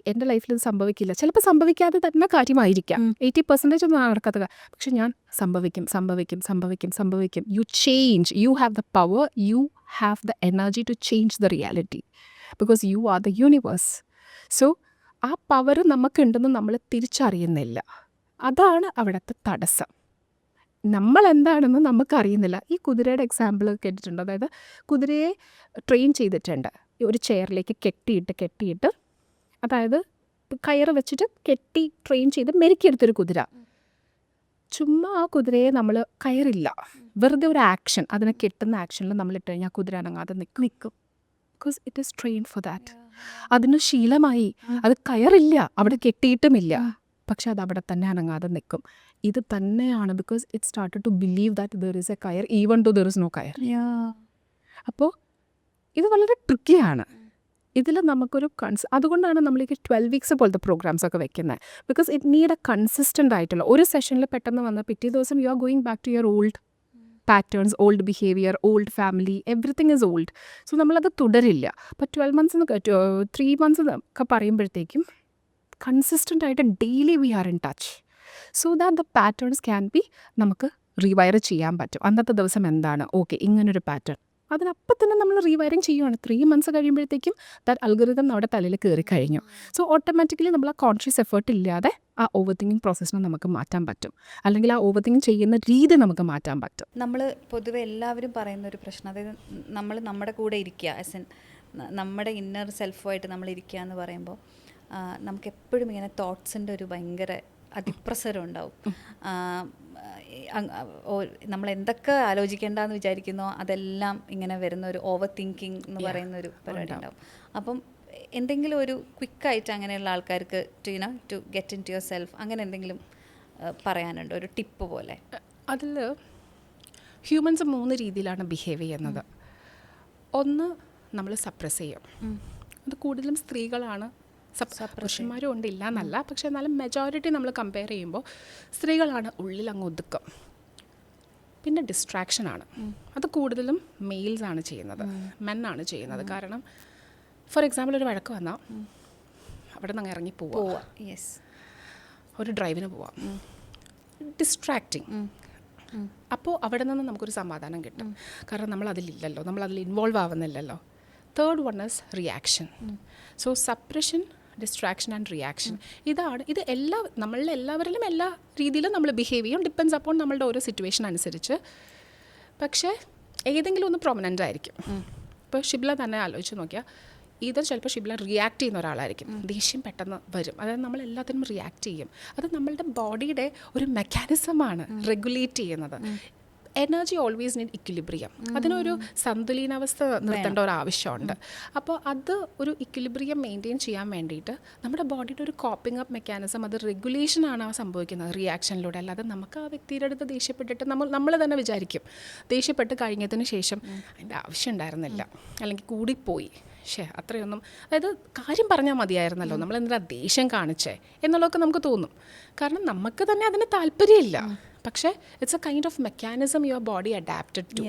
എൻ്റെ ലൈഫിൽ ഇത് സംഭവിക്കില്ല, ചിലപ്പോൾ സംഭവിക്കാതെ തന്നെ കാര്യമായിരിക്കാം, 80% ഒന്നും നടക്കാത്ത. പക്ഷെ ഞാൻ സംഭവിക്കും. You change. You have the power, you have the energy to change the reality because you are the universe. So ആ പവർ നമുക്കുണ്ടെന്ന് നമ്മൾ തിരിച്ചറിയുന്നില്ല. അതാണ് അവിടുത്തെ തടസ്സം. നമ്മൾ എന്താണെന്ന് നമുക്കറിയുന്നില്ല. ഈ കുതിരയുടെ എക്സാമ്പിൾ കേട്ടിട്ടുണ്ട്. അതായത് കുതിരയെ ട്രെയിൻ ചെയ്തിട്ടുണ്ട്. ഒരു ചെയറിലേക്ക് കെട്ടിയിട്ട് അതായത് കയറ് വെച്ചിട്ട് കെട്ടി ട്രെയിൻ ചെയ്ത് മെരുക്കിയെടുത്തൊരു കുതിര. ചുമ്മാ ആ കുതിരയെ നമ്മൾ കയറില്ല, വെറുതെ ഒരു ആക്ഷൻ, അതിനെ കെട്ടുന്ന ആക്ഷനിൽ നമ്മൾ ഇട്ട് കഴിഞ്ഞാൽ കുതിര അനങ്ങാതെ നിൽക്കും. Because it is train for that. അതിന് ശീലമായി. അത് കയറില്ല, അവിടെ കെട്ടിയിട്ടുമില്ല, പക്ഷെ അത് അവിടെ തന്നെ അനങ്ങാതെ നിൽക്കും. ഇത് തന്നെയാണ് because it started to believe that there is a കയർ even to there is no കയർ. അപ്പോൾ ഇത് വളരെ ട്രിക്കിയാണ്. ഇതിൽ നമുക്കൊരു അതുകൊണ്ടാണ് നമ്മളേക്ക് 12 വീക്സ് പോലത്തെ പ്രോഗ്രാംസ് ഒക്കെ വെക്കുന്നത്. Because it need a consistent ആയിട്ടുള്ള ഒരു സെഷനിൽ പെട്ടെന്ന് വന്ന പിറ്റേ ദിവസം you are going back to your old patterns, old behaviour, old family, everything is old. So നമ്മളത് തുടരില്ല. അപ്പോൾ 12 months 3 months ഒക്കെ പറയുമ്പോഴത്തേക്കും കൺസിസ്റ്റൻ്റ് ആയിട്ട് daily we are in touch so that the patterns can be നമുക്ക് റീവയർ ചെയ്യാൻ പറ്റും. അന്നത്തെ ദിവസം എന്താണ്, ഓക്കെ ഇങ്ങനൊരു പാറ്റേൺ, അതിനപ്പം തന്നെ നമ്മൾ റീവയറിങ് ചെയ്യുവാണ്. 3 months കഴിയുമ്പോഴത്തേക്കും ദാറ്റ് അൽഗോരിതം നമ്മുടെ തലയിൽ കയറി കഴിഞ്ഞു. സോ ഓട്ടോമാറ്റിക്കലി നമ്മൾ ആ കോൺഷ്യസ് എഫേർട്ട് ഇല്ലാതെ ആ ഓവർ തിങ്കിങ് പ്രോസസ്സിനെ നമുക്ക് മാറ്റാൻ പറ്റും, അല്ലെങ്കിൽ ആ ഓവർ തിങ്കിങ് ചെയ്യുന്ന രീതി നമുക്ക് മാറ്റാൻ പറ്റും. നമ്മൾ പൊതുവെ എല്ലാവരും പറയുന്ന ഒരു പ്രശ്നം, അതായത് നമ്മൾ നമ്മുടെ കൂടെ ഇരിക്കുക, ആസ് എൻ നമ്മുടെ ഇന്നർ സെൽഫുമായിട്ട് നമ്മൾ ഇരിക്കുക എന്ന് പറയുമ്പോൾ നമുക്ക് എപ്പോഴും ഇങ്ങനെ തോട്ട്സിൻ്റെ ഒരു ഭയങ്കര അതിപ്രസരം ഉണ്ടാവും. നമ്മൾ എന്തൊക്കെ ആലോചിക്കേണ്ടെന്ന് വിചാരിക്കുന്നോ അതെല്ലാം ഇങ്ങനെ വരുന്ന ഒരു ഓവർ തിങ്കിങ് എന്ന് പറയുന്ന ഒരു പരിപാടി ഉണ്ടാവും. അപ്പം എന്തെങ്കിലും ഒരു ക്വിക്കായിട്ട് അങ്ങനെയുള്ള ആൾക്കാർക്ക് to get in to your self അങ്ങനെ എന്തെങ്കിലും പറയാനുണ്ടോ, ഒരു ടിപ്പ് പോലെ? അതിൽ ഹ്യൂമൻസ് 3 രീതിയിലാണ് ബിഹേവ് ചെയ്യുന്നത്. ഒന്ന് നമ്മൾ സപ്രസ് ചെയ്യും. അത് കൂടുതലും സ്ത്രീകളാണ്. പുരുഷന്മാരും ഉണ്ട്, ഇല്ല എന്നല്ല, പക്ഷെ എന്നാലും മെജോറിറ്റി നമ്മൾ കമ്പയർ ചെയ്യുമ്പോൾ സ്ത്രീകളാണ് ഉള്ളിൽ അങ്ങ് ഒതുക്കം. പിന്നെ ഡിസ്ട്രാക്ഷനാണ്. അത് കൂടുതലും മെയിൽസാണ് ചെയ്യുന്നത്, മെന്നാണ് ചെയ്യുന്നത്. കാരണം ഫോർ എക്സാമ്പിൾ ഒരു വഴക്ക് വന്നാൽ അവിടെ നിന്ന് അങ്ങ് ഇറങ്ങി പോവുക, ഒരു ഡ്രൈവിന് പോവാം, ഡിസ്ട്രാക്റ്റിങ്. അപ്പോൾ അവിടെ നിന്ന് നമുക്കൊരു സമാധാനം കിട്ടും, കാരണം നമ്മൾ അതിലില്ലല്ലോ, നമ്മൾ അതിൽ ഇൻവോൾവ് ആവുന്നില്ലല്ലോ. Third one is reaction. So suppression, distraction and reaction, ഇത് നമ്മളിൽ എല്ലാവരിലും എല്ലാ രീതിയിലും നമ്മൾ ബിഹേവ് ചെയ്യും, ഡിപ്പെൻസ് അപ്പോൺ നമ്മളുടെ ഓരോ സിറ്റുവേഷൻ അനുസരിച്ച്. പക്ഷേ ഏതെങ്കിലും ഒന്ന് പ്രൊമനൻ്റ് ആയിരിക്കും. ഇപ്പോൾ ഷിബ്ല തന്നെ ആലോചിച്ച് നോക്കിയാൽ ചിലപ്പോൾ ഷിബ്ല റിയാക്ട് ചെയ്യുന്ന ഒരാളായിരിക്കും. ദേഷ്യം പെട്ടെന്ന് വരും, അതായത് നമ്മൾ എല്ലാത്തിനും റിയാക്ട് ചെയ്യും. അത് നമ്മളുടെ ബോഡിയുടെ ഒരു മെക്കാനിസമാണ് റെഗുലേറ്റ് ചെയ്യുന്നത്. Energy always need equilibrium. അതിനൊരു സന്തുലനാവസ്ഥ നിർത്തേണ്ട ഒരു ആവശ്യമുണ്ട്. അപ്പോൾ അത് ഒരു ഇക്വിലിബ്രിയം മെയിൻറ്റെയിൻ ചെയ്യാൻ വേണ്ടിയിട്ട് നമ്മുടെ ബോഡിയുടെ ഒരു കോപ്പിംഗ് അപ്പ് മെക്കാനിസം, അത് റെഗുലേഷനാണ് സംഭവിക്കുന്നത് റിയാക്ഷനിലൂടെ. അല്ലാതെ നമുക്ക് ആ വ്യക്തിയുടെ അടുത്ത് ദേഷ്യപ്പെട്ടിട്ട് നമ്മൾ തന്നെ വിചാരിക്കും ദേഷ്യപ്പെട്ട് കഴിഞ്ഞതിന് ശേഷം അതിൻ്റെ ആവശ്യം ഉണ്ടായിരുന്നില്ല, അല്ലെങ്കിൽ കൂടിപ്പോയി, അത്രയൊന്നും, അതായത് കാര്യം പറഞ്ഞാൽ മതിയായിരുന്നല്ലോ, നമ്മൾ എന്തിനാ ദേഷ്യം കാണിച്ചേ എന്നുള്ളതൊക്കെ നമുക്ക് തോന്നും. കാരണം നമുക്ക് തന്നെ അതിന് താല്പര്യമില്ല. പക്ഷേ it's a kind of mechanism your body adapted to.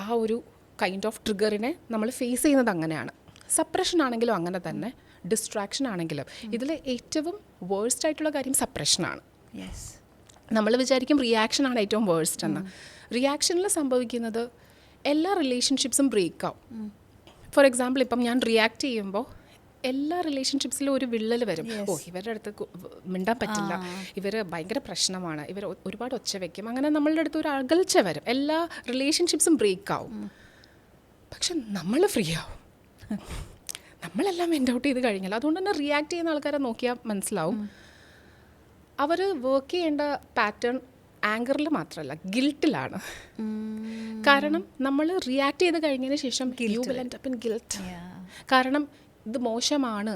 ആ ഒരു കൈൻഡ് ഓഫ് ട്രിഗറിനെ നമ്മൾ ഫേസ് ചെയ്യുന്നത് അങ്ങനെയാണ്. സപ്രഷൻ ആണെങ്കിലും അങ്ങനെ തന്നെ, ഡിസ്ട്രാക്ഷൻ ആണെങ്കിലും. ഇതിൽ ഏറ്റവും വേഴ്സ്റ്റ് ആയിട്ടുള്ള കാര്യം സപ്രഷനാണ്. നമ്മൾ വിചാരിക്കും റിയാക്ഷനാണ് ഏറ്റവും വേഴ്സ്റ്റ് എന്ന്. റിയാക്ഷനിൽ സംഭവിക്കുന്നത് എല്ലാ റിലേഷൻഷിപ്സും ബ്രേക്ക് ആവും. ഫോർ എക്സാമ്പിൾ ഇപ്പം ഞാൻ റിയാക്ട് ചെയ്യുമ്പോൾ എല്ലാ റിലേഷൻഷിപ്സിലും ഒരു വിള്ളൽ വരും. ഇവരുടെ അടുത്ത് മിണ്ടാൻ പറ്റില്ല, ഇവർ ഭയങ്കര പ്രശ്നമാണ്, ഇവർ ഒരുപാട് ഒച്ച വയ്ക്കും, അങ്ങനെ നമ്മളുടെ അടുത്ത് ഒരു അകൽച്ച വരും. എല്ലാ റിലേഷൻഷിപ്സും ബ്രേക്ക് ആവും. പക്ഷെ നമ്മൾ ഫ്രീ ആവും, നമ്മളെല്ലാം എൻഡ് ഔട്ട് ചെയ്ത് കഴിഞ്ഞാൽ. അതുകൊണ്ട് തന്നെ റിയാക്ട് ചെയ്യുന്ന ആൾക്കാരെ നോക്കിയാൽ മനസ്സിലാവും അവർ വർക്ക് ചെയ്യേണ്ട പാറ്റേൺ ആങ്കറിൽ മാത്രമല്ല ഗിൽട്ടിലാണ്. കാരണം നമ്മൾ റിയാക്ട് ചെയ്ത് കഴിഞ്ഞതിന് ശേഷം you will end up in guilt. കാരണം ഇത് മോശമാണ്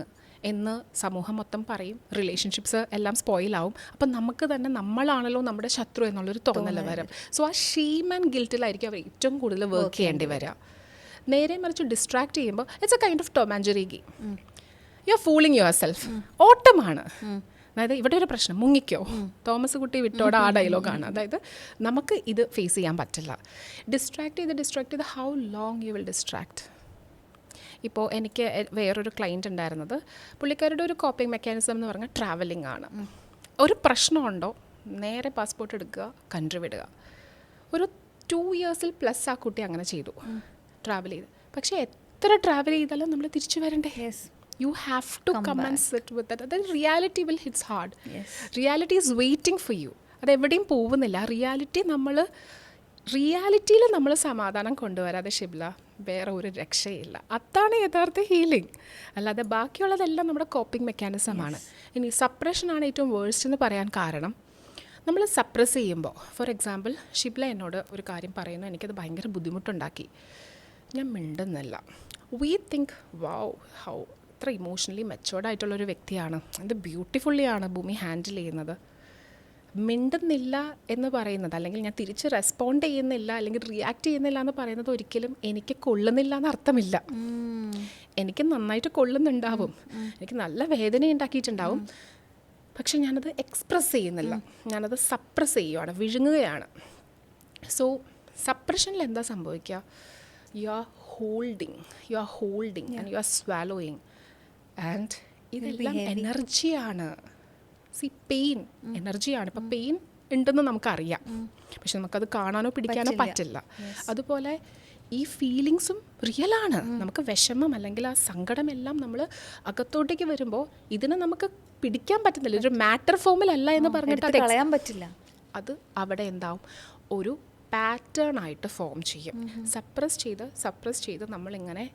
എന്ന് സമൂഹം മൊത്തം പറയും, റിലേഷൻഷിപ്സ് എല്ലാം സ്പോയിലാവും. അപ്പം നമുക്ക് തന്നെ നമ്മളാണല്ലോ നമ്മുടെ ശത്രു എന്നുള്ളൊരു തോന്നൽ വരും. സോ ആ ഷെയിം ആൻഡ് ഗിൽറ്റിലായിരിക്കും അവർ ഏറ്റവും കൂടുതൽ വർക്ക് ചെയ്യേണ്ടി വരിക. നേരെ മറിച്ച് ഡിസ്ട്രാക്ട് ചെയ്യുമ്പോൾ it's a kind of Tom and Jerry game. You are fooling yourself. ഓട്ടമാണ്. അതായത് ഇവിടെ ഒരു പ്രശ്നം, മുങ്ങിക്കോ, തോമസ് കുട്ടി വിട്ടോടെ ആ ഡയലോഗാണ്. അതായത് നമുക്ക് ഇത് ഫേസ് ചെയ്യാൻ പറ്റില്ല. ഡിസ്ട്രാക്ട് ചെയ്ത് how long you will distract. ഇപ്പോൾ എനിക്ക് വേറൊരു ക്ലയൻറ്റ് ഉണ്ടായിരുന്നത്, പുള്ളിക്കാരുടെ ഒരു കോപ്പിംഗ് മെക്കാനിസം എന്ന് പറഞ്ഞാൽ ട്രാവലിംഗ് ആണ്. ഒരു പ്രശ്നമുണ്ടോ നേരെ പാസ്പോർട്ട് എടുക്കുക, കൺട്രി വിടുക. ഒരു 2 years പ്ലസ് ആ കുട്ടി അങ്ങനെ ചെയ്തു, ട്രാവൽ ചെയ്ത്. പക്ഷേ എത്ര ട്രാവൽ ചെയ്താലും നമ്മൾ തിരിച്ചു വരണ്ടേ? You have to come and sit with that. Then reality will hits hard. Yes. Reality is waiting for you. അത് എവിടെയും പോകുന്നില്ല. റിയാലിറ്റിയിൽ നമ്മൾ സമാധാനം കൊണ്ടുവരാതെ ഷിബ്ല വേറെ ഒരു രക്ഷയില്ല. അതാണ് യഥാർത്ഥ ഹീലിംഗ്. അല്ലാതെ ബാക്കിയുള്ളതെല്ലാം നമ്മുടെ കോപ്പിംഗ് മെക്കാനിസമാണ്. ഇനി സപ്രഷനാണ് ഏറ്റവും വേഴ്സ്റ്റ് എന്ന് പറയാൻ കാരണം, നമ്മൾ സപ്രസ് ചെയ്യുമ്പോൾ, ഫോർ എക്സാമ്പിൾ ഷിബ്ല എന്നോട് ഒരു കാര്യം പറയുന്നു, എനിക്കത് ഭയങ്കര ബുദ്ധിമുട്ടുണ്ടാക്കി, ഞാൻ മിണ്ടുന്നില്ല. വി തിങ്ക് വാവ് ഹൗ ഇത്ര ഇമോഷണലി മെച്ചുവേർഡ് ആയിട്ടുള്ളൊരു വ്യക്തിയാണ്, എന്ത് ബ്യൂട്ടിഫുള്ളിയാണ് ഭൂമി ഹാൻഡിൽ ചെയ്യുന്നത്. മിണ്ടുന്നില്ല എന്ന് പറയുന്നത്, അല്ലെങ്കിൽ ഞാൻ തിരിച്ച് റെസ്പോണ്ട് ചെയ്യുന്നില്ല അല്ലെങ്കിൽ റിയാക്ട് ചെയ്യുന്നില്ല എന്ന് പറയുന്നത് ഒരിക്കലും എനിക്ക് കൊള്ളുന്നില്ല എന്ന് അർത്ഥമില്ല. എനിക്ക് നന്നായിട്ട് കൊള്ളുന്നുണ്ടാവും, എനിക്ക് നല്ല വേദന ഉണ്ടാക്കിയിട്ടുണ്ടാവും, പക്ഷെ ഞാനത് എക്സ്പ്രസ് ചെയ്യുന്നില്ല, ഞാനത് സപ്രസ് ചെയ്യുകയാണ്, വിഴുങ്ങുകയാണ്. സോ സപ്രഷനിൽ എന്താ സംഭവിക്കുക? You are holding and you R swallowing, and ഇതെല്ലാം എനർജിയാണ്. പെയിൻ എനർജിയാണ്. ഇപ്പം പെയിൻ ഉണ്ടെന്ന് നമുക്കറിയാം, പക്ഷെ നമുക്കത് കാണാനോ പിടിക്കാനോ പറ്റില്ല. അതുപോലെ ഈ ഫീലിങ്സും റിയലാണ്. നമുക്ക് വിഷമം അല്ലെങ്കിൽ ആ സങ്കടമെല്ലാം നമ്മൾ അകത്തോട്ടേക്ക് വരുമ്പോൾ ഇതിനെ നമുക്ക് പിടിക്കാൻ പറ്റുന്നില്ല, ഒരു മാറ്റർ ഫോമിലല്ല എന്ന് പറഞ്ഞിട്ട് അത് കളയാൻ പറ്റില്ല. അത് അവിടെ എന്താവും, ഒരു പാറ്റേൺ ആയിട്ട് ഫോം ചെയ്യും. സപ്രസ് ചെയ്ത് നമ്മളിങ്ങനെ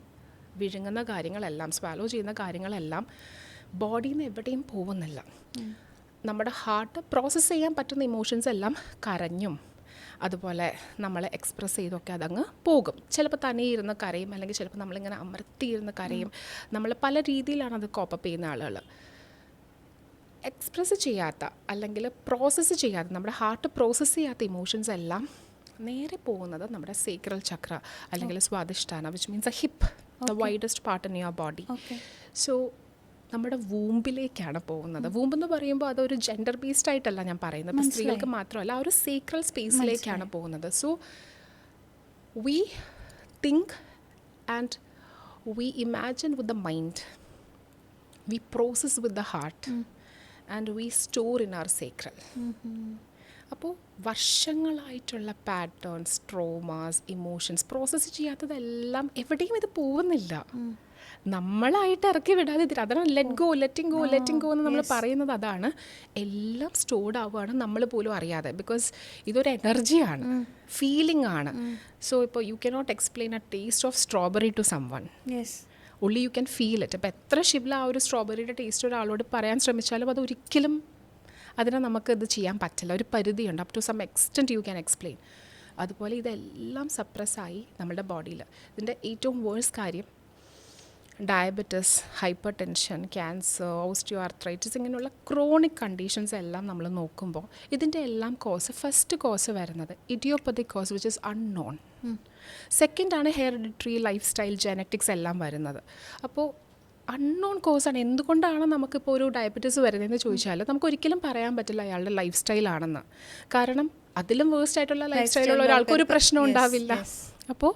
വിഴുങ്ങുന്ന കാര്യങ്ങളെല്ലാം, സ്വാലോ ചെയ്യുന്ന കാര്യങ്ങളെല്ലാം ബോഡിയിൽ നിന്ന് എവിടെയും പോകുന്നില്ല. നമ്മുടെ ഹാർട്ട് പ്രോസസ്സ് ചെയ്യാൻ പറ്റുന്ന ഇമോഷൻസ് എല്ലാം കരഞ്ഞും അതുപോലെ നമ്മൾ എക്സ്പ്രസ് ചെയ്തൊക്കെ അതങ്ങ് പോകും. ചിലപ്പോൾ തനിയെ ഇരുന്ന് കരയും, അല്ലെങ്കിൽ ചിലപ്പോൾ നമ്മളിങ്ങനെ അമർത്തിയിരുന്ന് കരയും. നമ്മൾ പല രീതിയിലാണ് അത് കോപ്പപ്പ് ചെയ്യുന്ന ആളുകൾ. എക്സ്പ്രസ് ചെയ്യാത്ത അല്ലെങ്കിൽ പ്രോസസ്സ് ചെയ്യാത്ത, നമ്മുടെ ഹാർട്ട് പ്രോസസ്സ് ചെയ്യാത്ത ഇമോഷൻസ് എല്ലാം നേരെ പോകുന്നത് നമ്മുടെ സേക്രൽ ചക്ര അല്ലെങ്കിൽ Swadhisthana, which means a hip, the widest part in your body. So നമ്മുടെ വൂമ്പിലേക്കാണ് പോകുന്നത്. വൂമ്പ് എന്ന് പറയുമ്പോൾ അതൊരു ജെൻഡർ ബേസ്ഡ് ആയിട്ടല്ല ഞാൻ പറയുന്നത്, ഇപ്പം സ്ത്രീകൾക്ക് മാത്രമല്ല, ആ ഒരു സേക്രൽ സ്പേസിലേക്കാണ് പോകുന്നത്. So we think and we imagine with the mind, we process with the heart and we store in our sacral. അപ്പോൾ വർഷങ്ങളായിട്ടുള്ള പാറ്റേൺസ്, ട്രോമാസ്, ഇമോഷൻസ് പ്രോസസ്സ് ചെയ്യാത്തതെല്ലാം എവിടെയും ഇത് പോകുന്നില്ല. നമ്മളായിട്ട് ഇറക്കി വിടാതെ ഇതിൽ, അതാണ് ലെറ്റിംഗ് ഗോ എന്ന് നമ്മൾ പറയുന്നത്. അതാണ് എല്ലാം സ്റ്റോർഡ് ആവുകയാണ് നമ്മൾ പോലും അറിയാതെ. ബിക്കോസ് ഇതൊരു എനർജിയാണ്, ഫീലിംഗ് ആണ്. സോ ഇപ്പോൾ you cannot explain a taste of strawberry to someone, only you can feel it. അപ്പോൾ എത്ര ഷിബ്ല ആ ഒരു സ്ട്രോബെറിയുടെ ടേസ്റ്റ് ഒരാളോട് പറയാൻ ശ്രമിച്ചാലും അതൊരിക്കലും അതിനെ നമുക്കത് ചെയ്യാൻ പറ്റില്ല. ഒരു പരിധിയുണ്ട്, up to some extent you can explain. അതുപോലെ ഇതെല്ലാം സപ്രസ്സായി നമ്മുടെ ബോഡിയിൽ. ഇതിൻ്റെ ഏറ്റവും വേഴ്സ്റ്റ് കാര്യം diabetes, hypertension, cancer, osteoarthritis, ഇങ്ങനെയുള്ള ക്രോണിക് കണ്ടീഷൻസ് എല്ലാം നമ്മൾ നോക്കുമ്പോൾ ഇതിൻ്റെ എല്ലാം ഫസ്റ്റ് കോസ് വരുന്നത് idiopathic cause, which is unknown. സെക്കൻഡാണ് ഹെറിഡിറ്ററി, ലൈഫ് സ്റ്റൈൽ, ജെനറ്റിക്സ് എല്ലാം വരുന്നത്. അപ്പോൾ അൺനോൺ കോസാണ്. എന്തുകൊണ്ടാണ് നമുക്കിപ്പോൾ ഒരു ഡയബറ്റീസ് വരുന്നതെന്ന് ചോദിച്ചാൽ നമുക്ക് ഒരിക്കലും പറയാൻ പറ്റില്ല അയാളുടെ ലൈഫ് സ്റ്റൈലാണെന്ന്. കാരണം അതിലും വേഴ്സ്റ്റ് ആയിട്ടുള്ള ലൈഫ് സ്റ്റൈലുള്ള ഒരാൾക്ക് ഒരു പ്രശ്നം ഉണ്ടാവില്ല. അപ്പോൾ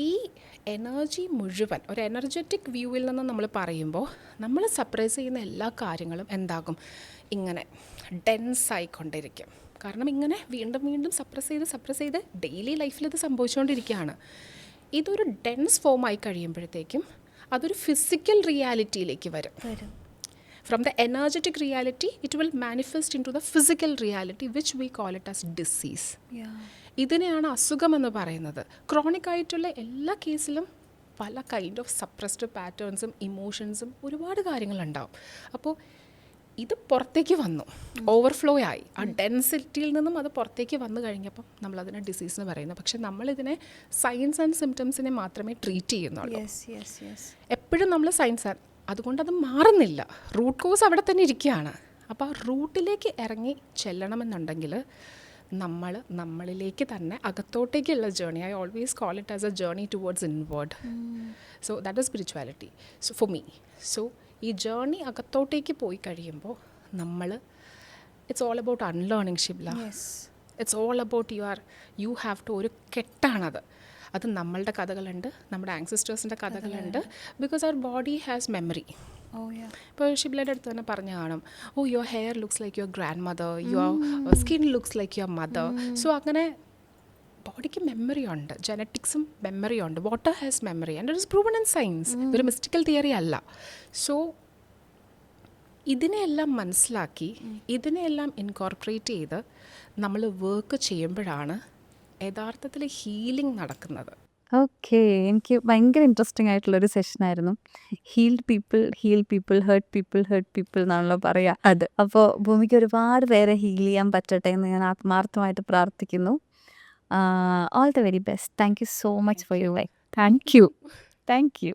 ഈ എനർജി മുഴുവൻ ഒരു എനർജറ്റിക് വ്യൂവിൽ നിന്ന് നമ്മൾ പറയുമ്പോൾ നമ്മൾ സപ്രസ് ചെയ്യുന്ന എല്ലാ കാര്യങ്ങളും എന്താകും, ഇങ്ങനെ ഡെൻസായിക്കൊണ്ടിരിക്കും. കാരണം ഇങ്ങനെ വീണ്ടും വീണ്ടും സപ്രസ് ചെയ്ത് ഡെയിലി ലൈഫിൽ ഇത് സംഭവിച്ചുകൊണ്ടിരിക്കുകയാണ്. ഇതൊരു ഡെൻസ് ഫോം ആയി കഴിയുമ്പോഴത്തേക്കും അതൊരു ഫിസിക്കൽ റിയാലിറ്റിയിലേക്ക് വരും. From the energetic reality it will manifest in to the physical reality, which we call it as disease. ഇതിനെയാണ് അസുഖമെന്ന് പറയുന്നത്. ക്രോണിക് ആയിട്ടുള്ള എല്ലാ കേസിലും പല കൈൻഡ് ഓഫ് സപ്രസ്ഡ് പാറ്റേൺസും ഇമോഷൻസും ഒരുപാട് കാര്യങ്ങളുണ്ടാവും. അപ്പോൾ ഇത് പുറത്തേക്ക് വന്നു, ഓവർഫ്ലോ ആയി, ആ ഡെൻസിറ്റിയിൽ നിന്നും അത് പുറത്തേക്ക് വന്നു കഴിഞ്ഞപ്പം നമ്മളതിനെ ഡിസീസ് എന്ന് പറയുന്നു. പക്ഷെ നമ്മളിതിനെ സൈൻസ് ആൻഡ് സിംറ്റംസിനെ മാത്രമേ ട്രീറ്റ് ചെയ്യുന്നുള്ളൂ. എപ്പോഴും നമ്മൾ സയൻസ്, അതുകൊണ്ടത് മാറുന്നില്ല. റൂട്ട് കോസ് അവിടെ തന്നെ ഇരിക്കുകയാണ്. അപ്പോൾ ആ റൂട്ടിലേക്ക് ഇറങ്ങി ചെല്ലണമെന്നുണ്ടെങ്കിൽ നമ്മളിലേക്ക് തന്നെ അകത്തോട്ടേക്കുള്ള journey. I always call it as a journey towards inward. So that is spirituality. So for me, so ഈ ജേർണി അകത്തോട്ടേക്ക് പോയി കഴിയുമ്പോൾ it's all about unlearning Shibla. It's all about you have to, ഒരു കെട്ടാണത്. അത് നമ്മളുടെ കഥകളുണ്ട്, നമ്മുടെ ആൻസിസ്റ്റേഴ്സിൻ്റെ കഥകളുണ്ട്. ബിക്കോസ് അവർ ബോഡി ഹാസ് മെമ്മറി. ഇപ്പോൾ ഷിബ്ലയുടെ അടുത്ത് തന്നെ പറഞ്ഞു കാണും, your hair looks like your grandmother, your skin looks like your mother. So അങ്ങനെ ബോഡിക്ക് മെമ്മറി ഉണ്ട്, ജനറ്റിക്സും മെമ്മറി ഉണ്ട്, water has memory and it is proven in science. ഇതൊരു മിസ്റ്റിക്കൽ തിയറി അല്ല. സോ ഇതിനെയെല്ലാം മനസ്സിലാക്കി ഇതിനെയെല്ലാം ഇൻകോർപ്പറേറ്റ് ചെയ്ത് നമ്മൾ വർക്ക് ചെയ്യുമ്പോഴാണ് യഥാർത്ഥത്തിൽ ഹീലിംഗ് നടക്കുന്നത്. ഓക്കെ, എനിക്ക് ഭയങ്കര ഇൻട്രസ്റ്റിംഗ് ആയിട്ടുള്ളൊരു സെഷനായിരുന്നു. ഹീൽഡ് പീപ്പിൾ ഹേർട്ട് പീപ്പിൾ എന്നാണല്ലോ പറയുക. അത് അപ്പോൾ ഭൂമിക്ക് ഒരുപാട് പേരെ ഹീൽ ചെയ്യാൻ പറ്റട്ടെ എന്ന് ഞാൻ ആത്മാർത്ഥമായിട്ട് പ്രാർത്ഥിക്കുന്നു. All the very best. Thank you so much for your work. Thank you. Thank you.